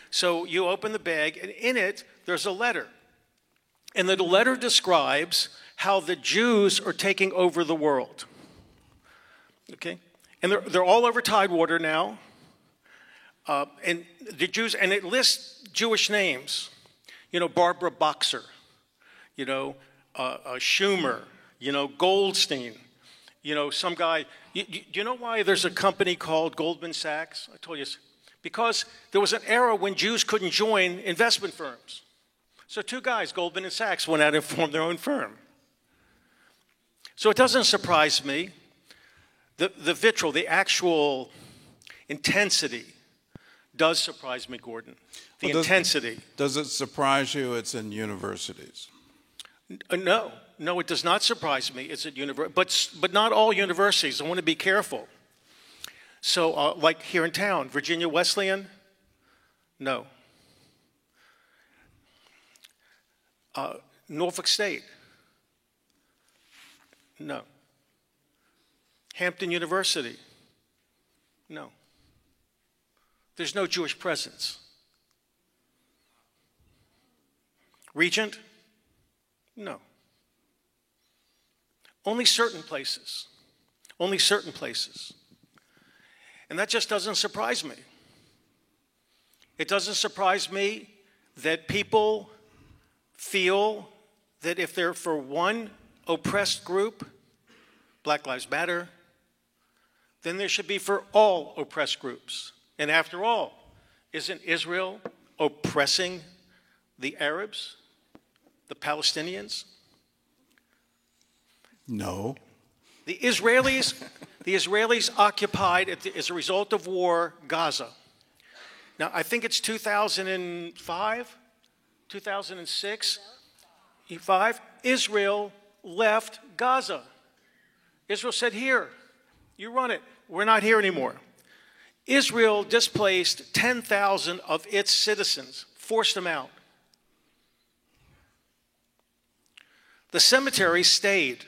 So you open the bag, and in it, there's a letter. And the letter describes how the Jews are taking over the world. Okay? And they're all over Tidewater now. And the Jews, and it lists Jewish names. You know, Barbara Boxer. You know, Schumer. You know, Goldstein. You know, some guy. Do you know why there's a company called Goldman Sachs? I told you. Because there was an era when Jews couldn't join investment firms. So two guys, Goldman and Sachs, went out and formed their own firm. So it doesn't surprise me. The vitriol, the actual intensity does surprise me, Gordon. The intensity. Does it surprise you it's in universities? No, it does not surprise me. It's at but not all universities. I want to be careful. So, like here in town, Virginia Wesleyan, no. Norfolk State, no. Hampton University, no. There's no Jewish presence. Regent, no. Only certain places. Only certain places. And that just doesn't surprise me. It doesn't surprise me that people feel that if they're for one oppressed group, Black Lives Matter, then there should be for all oppressed groups. And after all, isn't Israel oppressing the Arabs, the Palestinians? No. The Israelis occupied, as a result of war, Gaza. Now, I think it's 2005, 2006, 5. Israel left Gaza. Israel said, here, you run it. We're not here anymore. Israel displaced 10,000 of its citizens, forced them out. The cemetery stayed.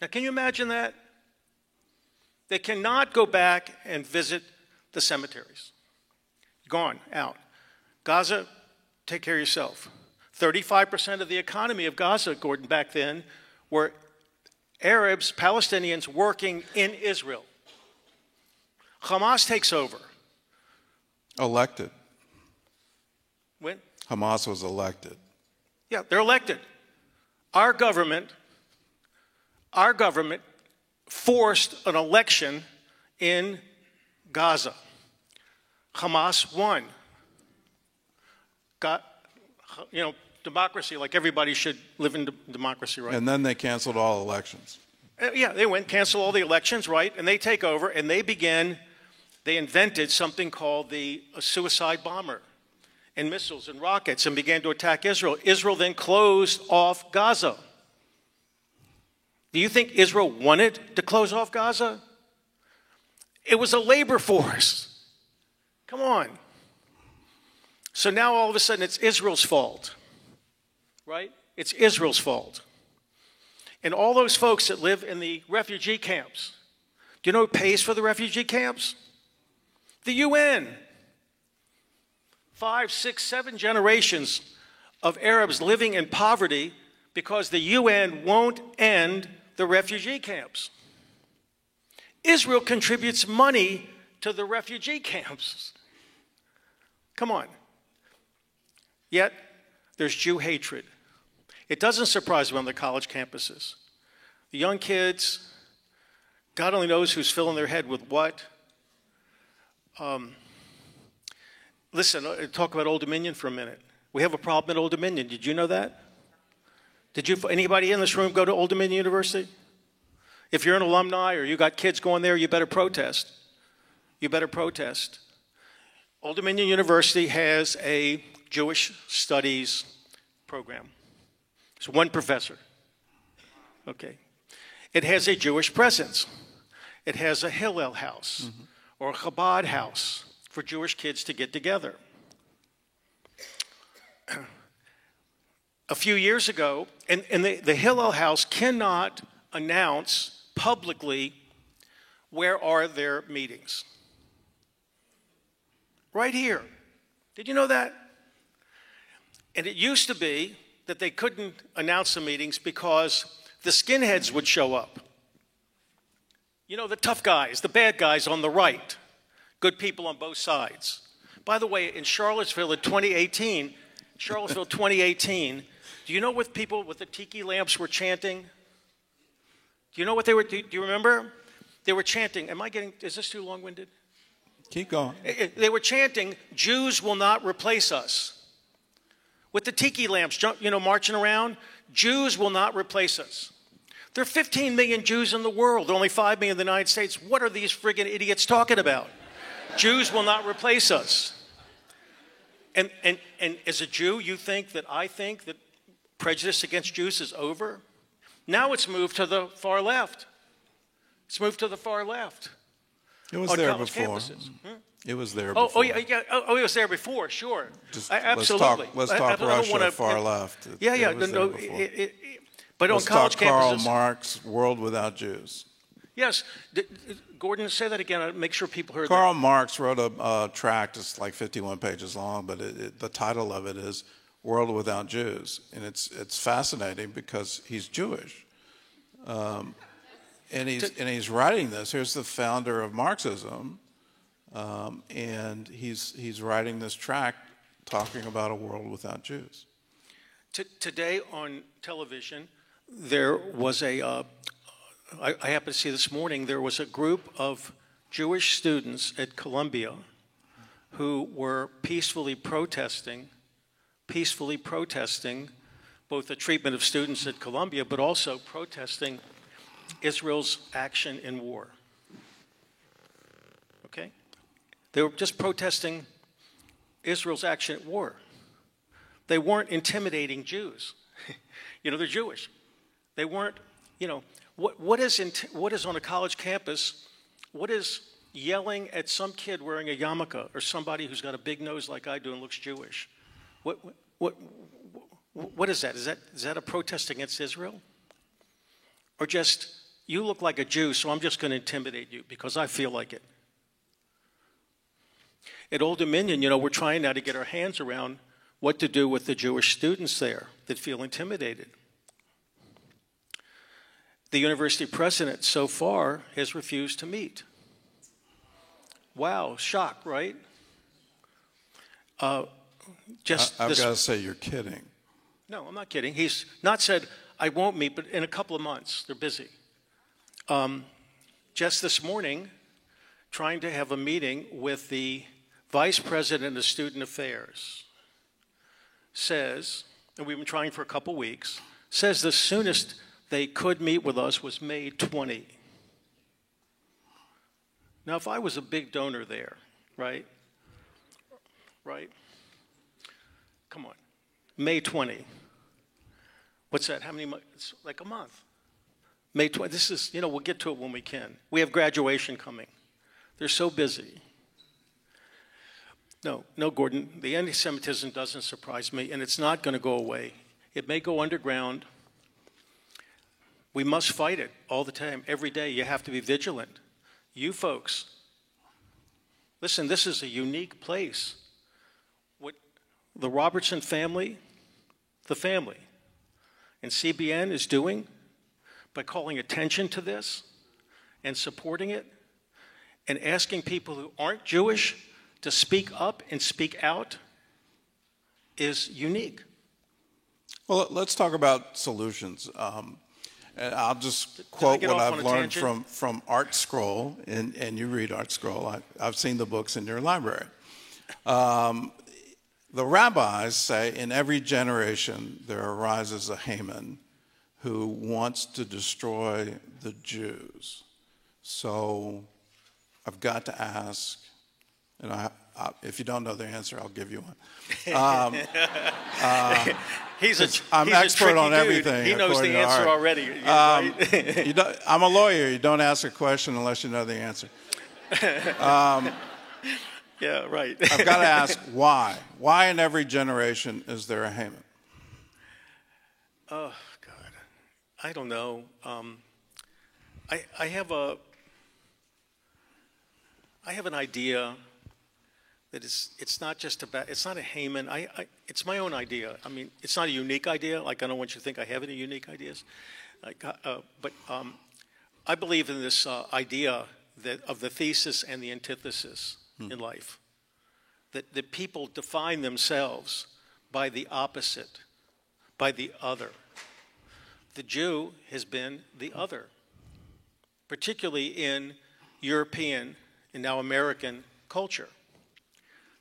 Now, can you imagine that? They cannot go back and visit the cemeteries. Gone, out. Gaza, take care of yourself. 35% of the economy of Gaza, Gordon, back then, were Arabs, Palestinians working in Israel. Hamas takes over. Elected. When? Hamas was elected. Yeah, they're elected. Our government forced an election in Gaza. Hamas won. Got, democracy, like everybody should live in democracy, right? And then they canceled all elections. Yeah, they went, canceled all the elections, right? And they take over, and they invented something called the suicide bomber and missiles and rockets and began to attack Israel. Israel then closed off Gaza. Do you think Israel wanted to close off Gaza? It was a labor force. Come on. So now all of a sudden it's Israel's fault, right? It's Israel's fault. And all those folks that live in the refugee camps, do you know who pays for the refugee camps? The UN. 5, 6, 7 generations of Arabs living in poverty because the UN won't end the refugee camps. Israel contributes money to the refugee camps. Come on. Yet, there's Jew hatred. It doesn't surprise me on the college campuses. The young kids, God only knows who's filling their head with what. Listen, talk about Old Dominion for a minute. We have a problem at Old Dominion. Did you know that? Anybody in this room go to Old Dominion University? If you're an alumni or you got kids going there, you better protest. You better protest. Old Dominion University has a Jewish studies program. It's one professor. Okay. It has a Jewish presence. It has a Hillel house or a Chabad house for Jewish kids to get together. A few years ago, and the Hillel house cannot announce publicly where are their meetings. Right here. Did you know that? And it used to be that they couldn't announce the meetings because the skinheads would show up. You know, the tough guys, the bad guys on the right, good people on both sides. By the way, in Charlottesville in 2018, do you know what people with the tiki lamps were chanting? Do you know what they were, do you remember? They were chanting, is this too long-winded? Keep going. They were chanting, Jews will not replace us. With the tiki lamps, marching around, Jews will not replace us. There are 15 million Jews in the world, only 5 million in the United States. What are these friggin' idiots talking about? Jews will not replace us. And as a Jew, I think that prejudice against Jews is over? Now it's moved to the far left. It's moved to the far left. It was there before. It was there before. It was there before, sure. Absolutely. Let's talk Russia, far left. But on college campuses. Karl Marx, World Without Jews. Yes. Gordon, say that again. Make sure people heard Karl Marx wrote a tract, it's like 51 pages long, but the title of it is World Without Jews. And it's fascinating because he's Jewish. And he's writing this. Here's the founder of Marxism, and he's writing this tract talking about a world without Jews. Today on television, there was I happened to see this morning, there was a group of Jewish students at Columbia who were peacefully protesting both the treatment of students at Columbia, but also protesting Israel's action in war. Okay? They were just protesting Israel's action at war. They weren't intimidating Jews. They're Jewish. They weren't, what is on a college campus, what is yelling at some kid wearing a yarmulke or somebody who's got a big nose like I do and looks Jewish? What is that? Is that a protest against Israel? Or just, you look like a Jew, so I'm just going to intimidate you because I feel like it. At Old Dominion, we're trying now to get our hands around what to do with the Jewish students there that feel intimidated. The university president so far has refused to meet. Wow, shock, right? I've got to say, you're kidding. No, I'm not kidding. He's not said, I won't meet, but in a couple of months, they're busy. Just this morning, trying to have a meeting with the vice president of student affairs, says, and we've been trying for a couple weeks, says the soonest they could meet with us was May 20. Now, if I was a big donor there, right? Come on. May 20. What's that? How many months? It's like a month. May 20. This is, we'll get to it when we can. We have graduation coming. They're so busy. No, Gordon, the anti-Semitism doesn't surprise me, and it's not going to go away. It may go underground. We must fight it all the time, every day. You have to be vigilant. You folks, listen, this is a unique place. What the Robertson family, the family, and CBN is doing by calling attention to this and supporting it and asking people who aren't Jewish to speak up and speak out is unique. Well, let's talk about solutions. And I'll just Did I quote get what off on I've a learned tangent? from Art Scroll, and you read Art Scroll. I've seen the books in your library. The rabbis say in every generation there arises a Haman who wants to destroy the Jews. So I've got to ask, and if you don't know the answer, I'll give you one. I'm He's a expert tricky on dude. everything. He knows the according to answer Art. already. Right? I'm a lawyer. You don't ask a question unless you know the answer. Yeah, right. I've got to ask why. Why in every generation is there a Haman? Oh God, I don't know. I have an idea that it's not just about, it's not a Haman. It's my own idea. I mean, it's not a unique idea. Like, I don't want you to think I have any unique ideas. But I believe in this idea of the thesis and the antithesis in life. That people define themselves by the opposite, by the other. The Jew has been the other, particularly in European and now American culture.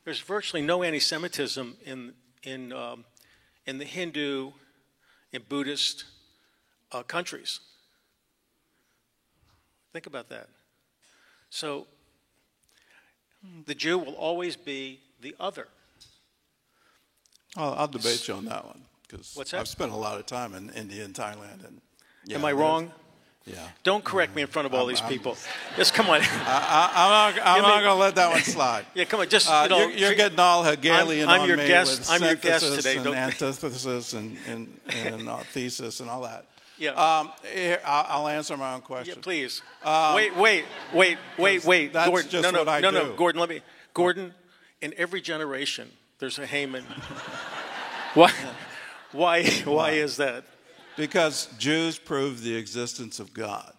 There's virtually no anti-Semitism in the Hindu and Buddhist countries. Think about that. So the Jew will always be the other. I'll debate you on that one because What's that? I've spent a lot of time in India and Thailand. And yeah, Am I wrong? Yeah. Don't correct me in front of all these people. Just come on. I'm not going to let that one slide. Yeah, come on. Just you're getting all Hegelian I'm on your me guest. with I'm your guest synthesis today. and Don't- antithesis and thesis and all that. Yeah. Here, I'll answer my own question. Yeah, please. Um, Wait. that's Gordon, just no, what I no, do. no. Gordon, in every generation, there's a Haman. Why is that? Because Jews prove the existence of God.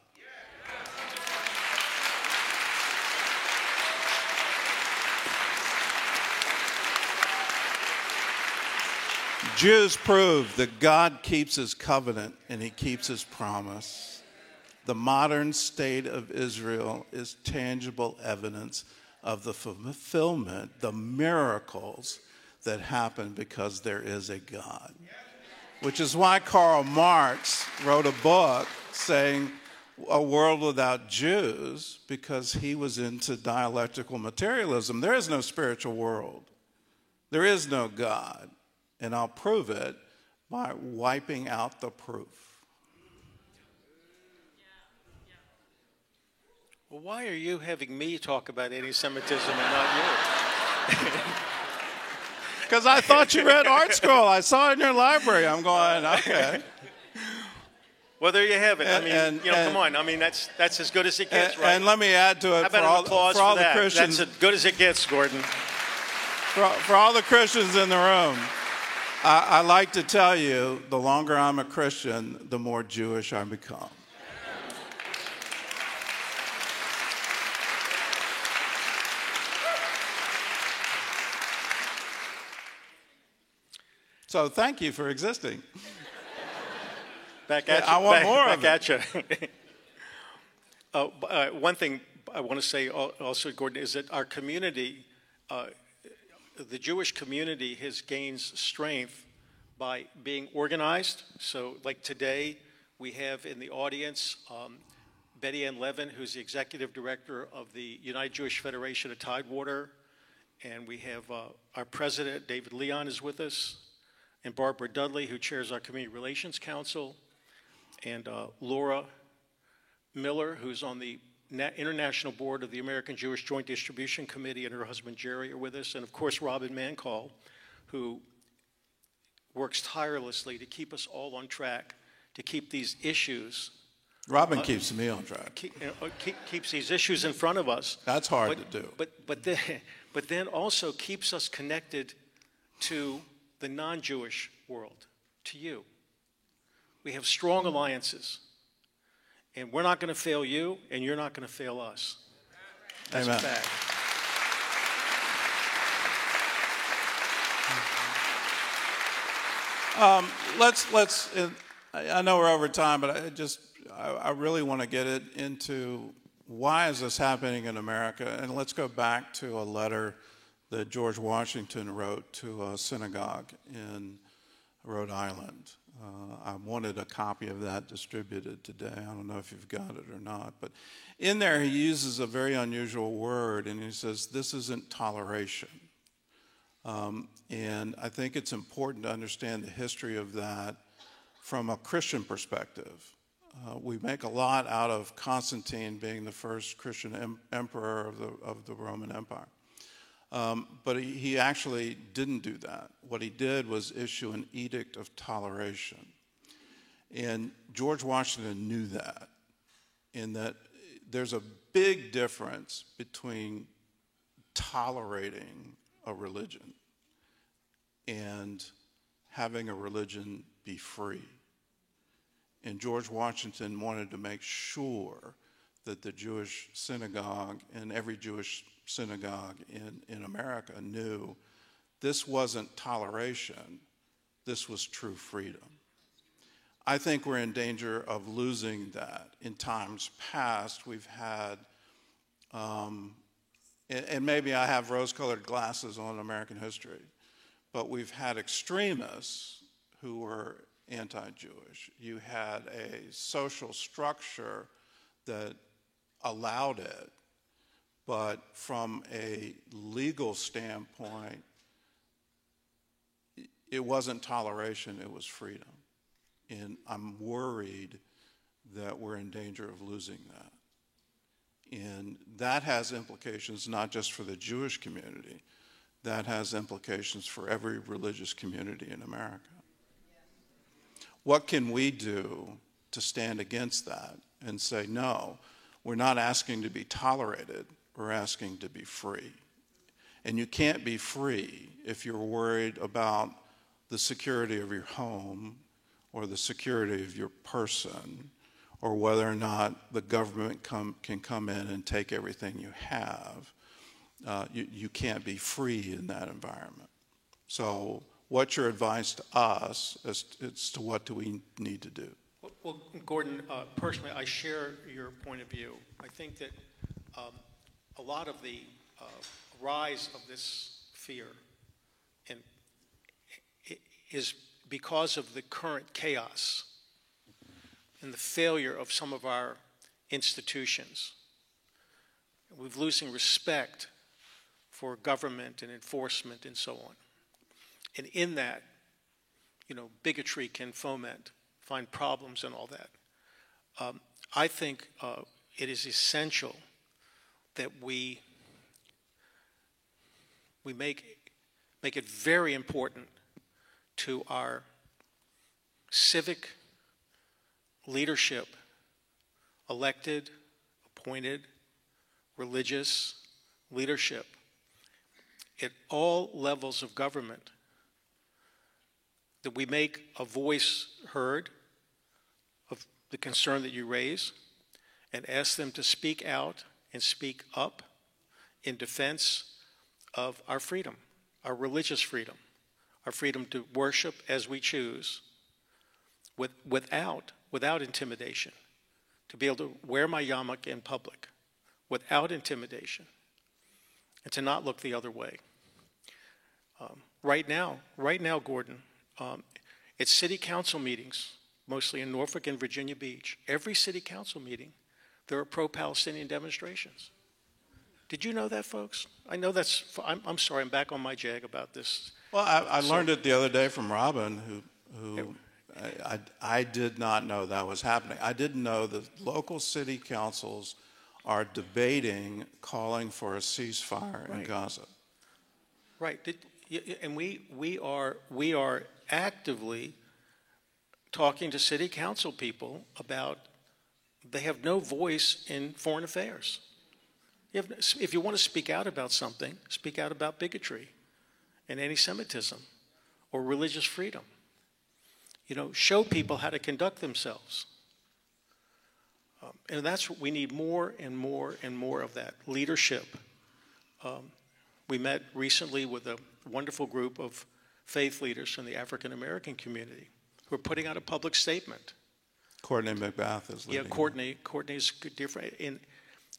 Jews prove that God keeps his covenant and he keeps his promise. The modern state of Israel is tangible evidence of the fulfillment, the miracles that happen because there is a God. Which is why Karl Marx wrote a book saying a world without Jews, because he was into dialectical materialism. There is no spiritual world. There is no God. And I'll prove it by wiping out the proof. Well, why are you having me talk about anti-Semitism and not you? Because I thought you read Art Scroll. I saw it in your library. I'm going, okay. Well, there you have it. Come on. I mean, that's as good as it gets, right? And let me add to it, How about an applause for all for the that? Christians, That's as good as it gets, Gordon. for all the Christians in the room, I like to tell you, the longer I'm a Christian, the more Jewish I become. So thank you for existing. Back at you. I want more of Back at you. One thing I want to say also, Gordon, is that our community, the Jewish community, has gained strength by being organized. So, like today, we have in the audience Betty Ann Levin, who's the executive director of the United Jewish Federation of Tidewater, and we have our president, David Leon, is with us, and Barbara Dudley, who chairs our Community Relations Council, and Laura Miller, who's on the International Board of the American Jewish Joint Distribution Committee, and her husband Jerry are with us, and of course Robin Mancall, who works tirelessly to keep us all on track, to keep these issues. Robin keeps me on track. Keeps these issues in front of us. That's hard to do. But then also keeps us connected to the non-Jewish world, to you. We have strong alliances, and we're not going to fail you, and you're not going to fail us. That's Amen. a fact. I know we're over time, but I really want to get it into why is this happening in America? And let's go back to a letter that George Washington wrote to a synagogue in Rhode Island. I wanted a copy of that distributed today. I don't know if you've got it or not. But in there, he uses a very unusual word, and he says, this isn't toleration. And I think it's important to understand the history of that from a Christian perspective. We make a lot out of Constantine being the first Christian emperor of the Roman Empire. But he actually didn't do that. What he did was issue an edict of toleration. And George Washington knew that, in that there's a big difference between tolerating a religion and having a religion be free. And George Washington wanted to make sure that the Jewish synagogue and every Jewish synagogue in America knew this wasn't toleration, this was true freedom. I think we're in danger of losing that. In times past, we've had, and maybe I have rose-colored glasses on American history, but we've had extremists who were anti-Jewish. You had a social structure that allowed it, but from a legal standpoint, it wasn't toleration, it was freedom. And I'm worried that we're in danger of losing that. And that has implications not just for the Jewish community, that has implications for every religious community in America. What can we do to stand against that and say, no, we're not asking to be tolerated, we're asking to be free. And you can't be free if you're worried about the security of your home or the security of your person or whether or not the government can come in and take everything you have. You can't be free in that environment. So what's your advice to us as to what do we need to do? Well, Gordon, personally, I share your point of view. I think that a lot of the rise of this fear is because of the current chaos and the failure of some of our institutions. We're losing respect for government and enforcement and so on. And in that, bigotry can find problems and all that. I think it is essential that we make it very important to our civic leadership, elected, appointed, religious leadership at all levels of government, that we make a voice heard of the concern that you raise and ask them to speak out and speak up in defense of our freedom, our religious freedom, our freedom to worship as we choose without intimidation, to be able to wear my yarmulke in public without intimidation, and to not look the other way. Right now, Gordon, at city council meetings, mostly in Norfolk and Virginia Beach, every city council meeting, there are pro-Palestinian demonstrations. Did you know that, folks? I know that's, I'm sorry, I'm back on my jag about this. Well, I learned it the other day from Robin, who I did not know that was happening. I didn't know that local city councils are debating calling for a ceasefire in Gaza. Right, and we are actively talking to city council people about they have no voice in foreign affairs. If you want to speak out about something, speak out about bigotry and anti-Semitism or religious freedom. Show people how to conduct themselves. And that's what we need, more and more and more of that leadership. We met recently with a wonderful group of faith leaders from the African American community We're putting out a public statement. Courtney McBath is leading. Yeah, Courtney's different. And,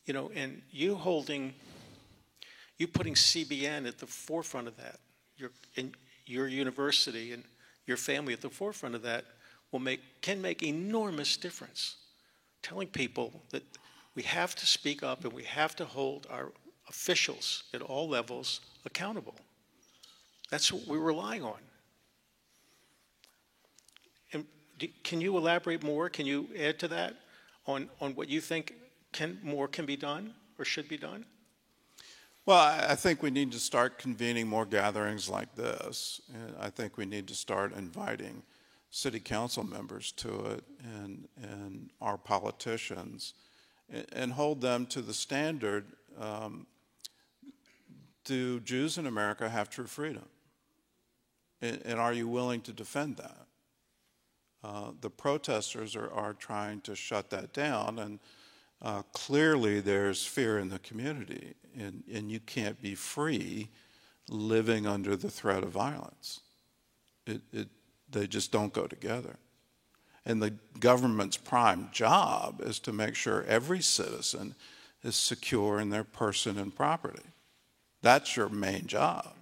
and you putting CBN at the forefront of that, your university and your family at the forefront of that can make enormous difference. Telling people that we have to speak up and we have to hold our officials at all levels accountable. That's what we're relying on. And can you elaborate more? Can you add to that on what you think more can be done or should be done? Well, I think we need to start convening more gatherings like this. And I think we need to start inviting city council members to it and our politicians and hold them to the standard. Do Jews in America have true freedom? And are you willing to defend that? The protesters are trying to shut that down, and clearly there's fear in the community, and you can't be free living under the threat of violence. They just don't go together. And the government's prime job is to make sure every citizen is secure in their person and property. That's your main job,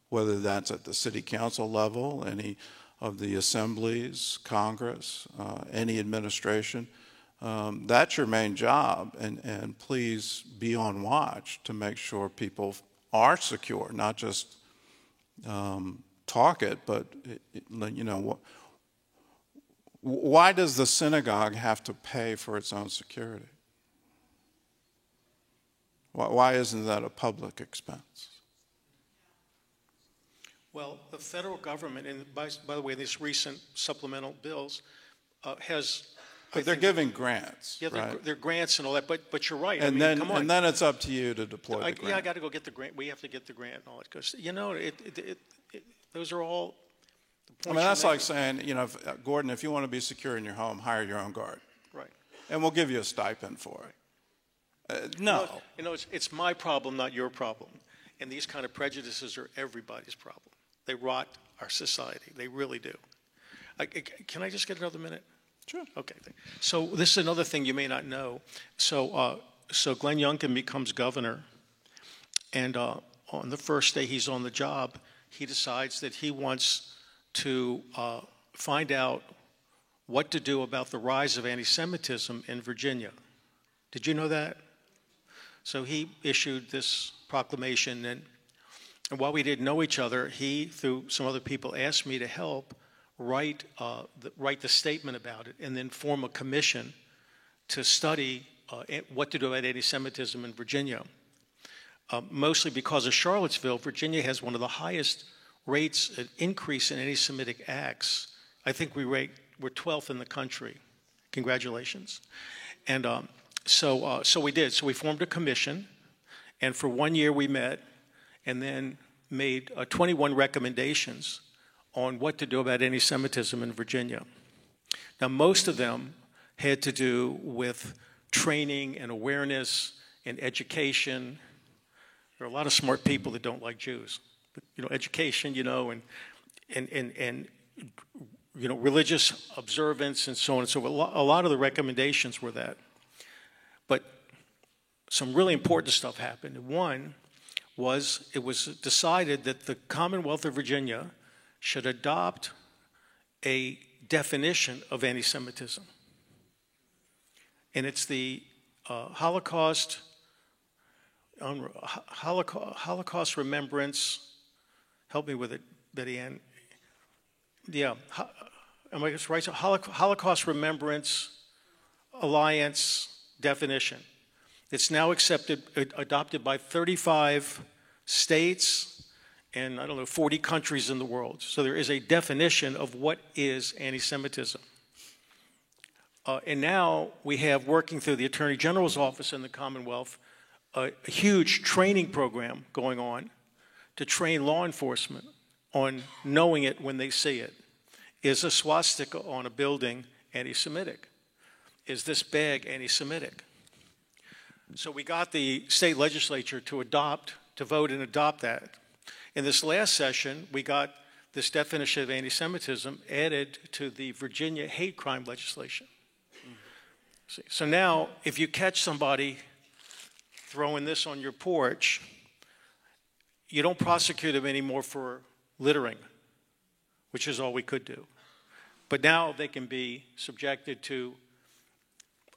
whether that's at the city council level, any of the assemblies, Congress, any administration. That's your main job, and please be on watch to make sure people are secure, not just talk it, but why does the synagogue have to pay for its own security? Why isn't that a public expense? Well, the federal government, and by the way, these recent supplemental bills has. But they're giving grants. Yeah, right? they're grants and all that. But you're right. And come on. And then it's up to you to deploy the grant. Yeah, I got to go get the grant. We have to get the grant and all that. Because those are all. I mean, that's like saying, Gordon, if you want to be secure in your home, hire your own guard. Right. And we'll give you a stipend for it. No. It's my problem, not your problem. And these kind of prejudices are everybody's problem. They rot our society. They really do. Can I just get another minute? Sure. Okay. So this is another thing you may not know. So Glenn Youngkin becomes governor, and on the first day he's on the job, he decides that he wants to find out what to do about the rise of anti-Semitism in Virginia. Did you know that? So he issued this proclamation, and while we didn't know each other, he, through some other people, asked me to help write the statement about it and then form a commission to study what to do about anti-Semitism in Virginia. Mostly because of Charlottesville, Virginia has one of the highest rates of increase in anti-Semitic acts. I think we're 12th in the country. Congratulations. And so we did. So we formed a commission, and for 1 year we met and then made 21 recommendations on what to do about anti-Semitism in Virginia. Now, most of them had to do with training and awareness and education. There are a lot of smart people that don't like Jews. But, education, and religious observance and so on and so forth. A lot of the recommendations were that. But some really important stuff happened. One was it was decided that the Commonwealth of Virginia should adopt a definition of anti-Semitism. And it's the Holocaust remembrance. Help me with it, Betty Ann. Yeah, am I right? So Holocaust Remembrance Alliance definition. It's now adopted by 35 states and 40 countries in the world. So there is a definition of what is anti-Semitism. And now we have, working through the Attorney General's office in the Commonwealth, a huge training program going on to train law enforcement on knowing it when they see it. Is a swastika on a building anti-Semitic? Is this bag anti-Semitic? So we got the state legislature to vote and adopt that. In this last session, we got this definition of anti-Semitism added to the Virginia hate crime legislation. See, so now, if you catch somebody throwing this on your porch, you don't prosecute them anymore for littering, which is all we could do. But now they can be subjected to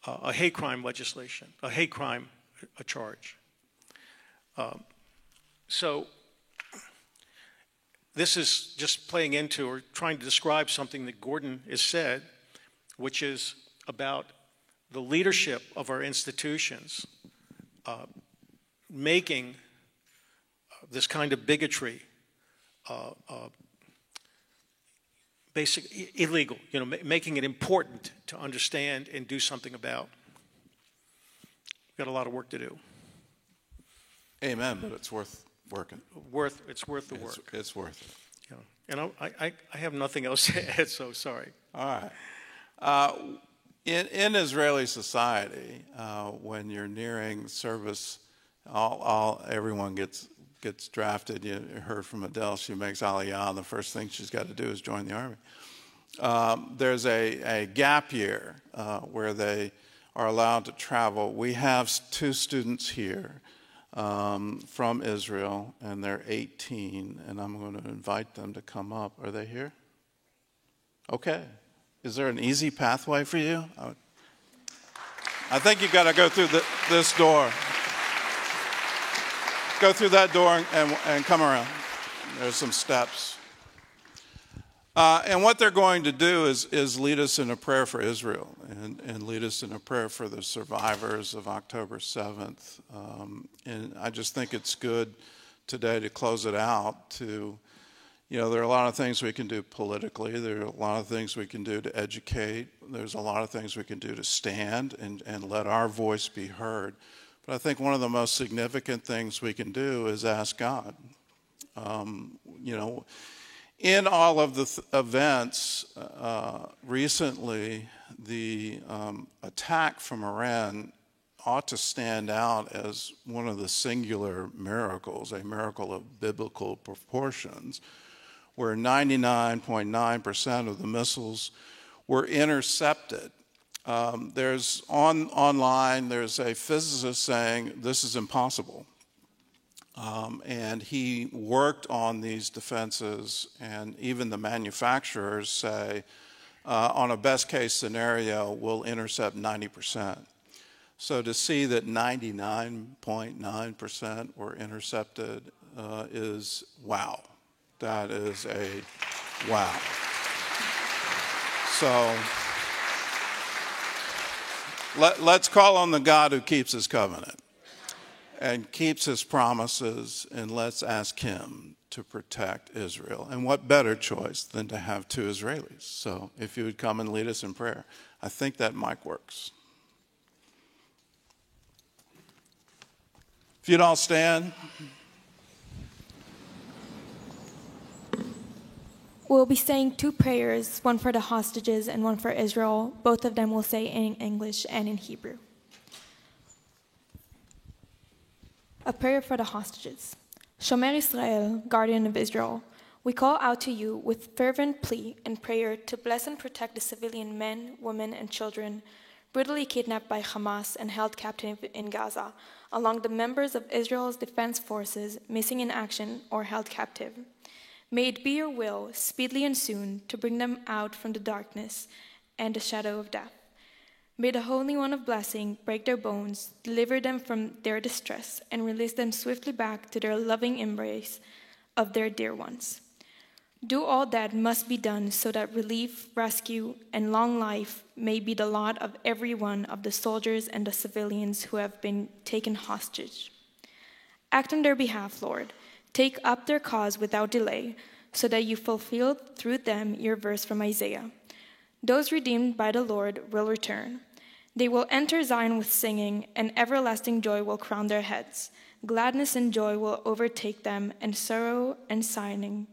a hate crime legislation, a hate crime charge. So this is just playing into or trying to describe something that Gordon has said, which is about the leadership of our institutions making this kind of bigotry basically illegal, making it important to understand and do something about. We've got a lot of work to do. Amen, but it's worth working. It's worth the work. It's worth it. Yeah. And I have nothing else to add, so sorry. All right. In Israeli society, when you're nearing service, everyone gets drafted. You heard from Adele; she makes Aliyah, and the first thing she's got to do is join the army. There's a gap year where they are allowed to travel. We have 2 students here from Israel, and they're 18, and I'm going to invite them to come up. Are they here? Okay. Is there an easy pathway for you? I think you've got to go through this door. Go through that door and come around. There's some steps. And what they're going to do is lead us in a prayer for Israel and lead us in a prayer for the survivors of October 7th. And I just think it's good today to close it out to, there are a lot of things we can do politically. There are a lot of things we can do to educate. There's a lot of things we can do to stand and let our voice be heard. But I think one of the most significant things we can do is ask God. In all of the events recently, the attack from Iran ought to stand out as one of the singular miracles, a miracle of biblical proportions, where 99.9% of the missiles were intercepted. There's online, there's a physicist saying this is impossible. And he worked on these defenses, and even the manufacturers say, on a best case scenario, we'll intercept 90%. So to see that 99.9% were intercepted is wow. That is a wow. So let's call on the God who keeps his covenant and keeps his promises, and let's ask him to protect Israel. And what better choice than to have 2 Israelis? So if you would come and lead us in prayer. I think that mic works. If you'd all stand. We'll be saying 2 prayers, one for the hostages and one for Israel. Both of them will say in English and in Hebrew. A prayer for the hostages. Shomer Israel, guardian of Israel, we call out to you with fervent plea and prayer to bless and protect the civilian men, women, and children brutally kidnapped by Hamas and held captive in Gaza, along the members of Israel's defense forces missing in action or held captive. May it be your will, speedily and soon, to bring them out from the darkness and the shadow of death. May the Holy One of Blessing break their bones, deliver them from their distress, and release them swiftly back to their loving embrace of their dear ones. Do all that must be done so that relief, rescue, and long life may be the lot of every one of the soldiers and the civilians who have been taken hostage. Act on their behalf, Lord. Take up their cause without delay, so that you fulfill through them your verse from Isaiah. Those redeemed by the Lord will return. They will enter Zion with singing, and everlasting joy will crown their heads. Gladness and joy will overtake them, and sorrow and sighing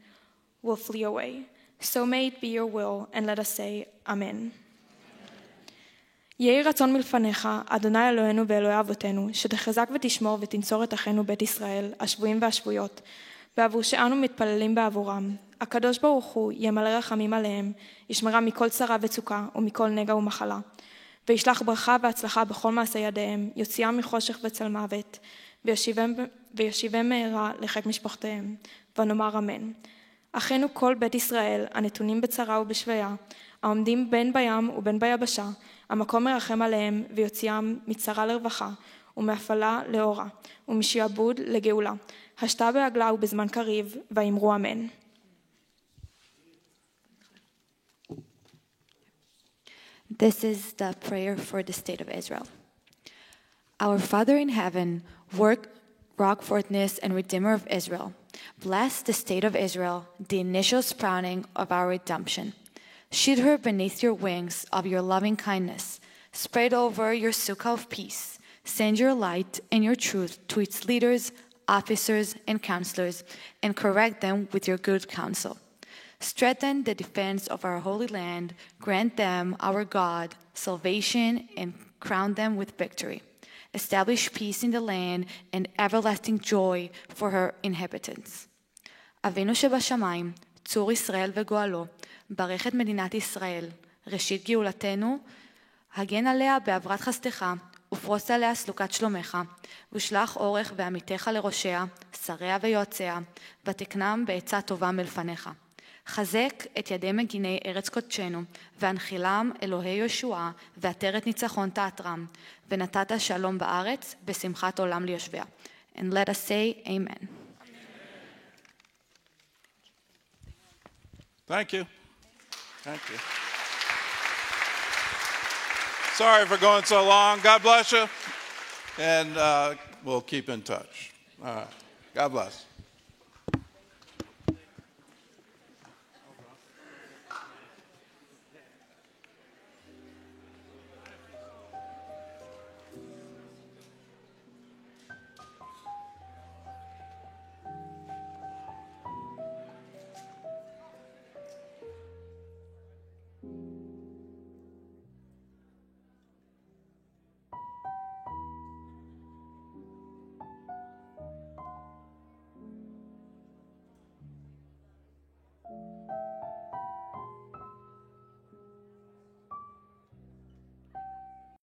will flee away. So may it be your will, and let us say, Amen. יהי רצון מלפניך, אדוני אלוהינו ואלוהי אבותינו, שתחזק ותשמור ותנצור את אחינו בית ישראל, השבויים והשבויות, בעבור שאנו מתפללים בעבורם, הקדוש ברוך הוא ימלא רחמים עליהם, ישמרם מכל צרה וצוקה ומכל נגע ומחלה. וישלח ברכה והצלחה בכל מעשה ידיהם, יוציאם מחושך וצל מוות, וישיבם מהרה לחיק משפחותיהם, ונאמר אמן. אחינו כל בית ישראל, הנתונים בצרה ובשביה, העומדים בין בים ובין ביבשה, המקום מרחם עליהם ויוציאם מצרה לרווחה, ומאפלה לאורה, ומשעבוד לגאולה. השתה בעגלה ובזמן קריב, ואמרו אמן. This is the prayer for the state of Israel. Our Father in heaven, rock fortress and Redeemer of Israel, bless the state of Israel, the initial sprouting of our redemption. Shield her beneath your wings of your loving kindness. Spread over your sukkah of peace. Send your light and your truth to its leaders, officers, and counselors, and correct them with your good counsel. Strengthen the defense of our holy land. Grant them, our God, salvation, and crown them with victory. Establish peace in the land and everlasting joy for her inhabitants. אבינו שבשמיים, צור ישראל וגואלו, ברך את מדינת ישראל, ראשית גאולתנו, הגן עליה בעברת חסדך, ופרוס עליה סלוקת שלומך, ושלח אורך ועמיתך לראשיה, שריה ויועציה, ותקנם בעצה טובה מלפניך. חזק את ידי מגיני ארץ קודשנו, והנחילם אלוהי ישועה, ועטרת ניצחון תעטרם, ונתת שלום בארץ, בשמחת עולם ליושביה. And let us say amen. Thank you. Thank you. Sorry for going so long. God bless you. And we'll keep in touch. All right. God bless.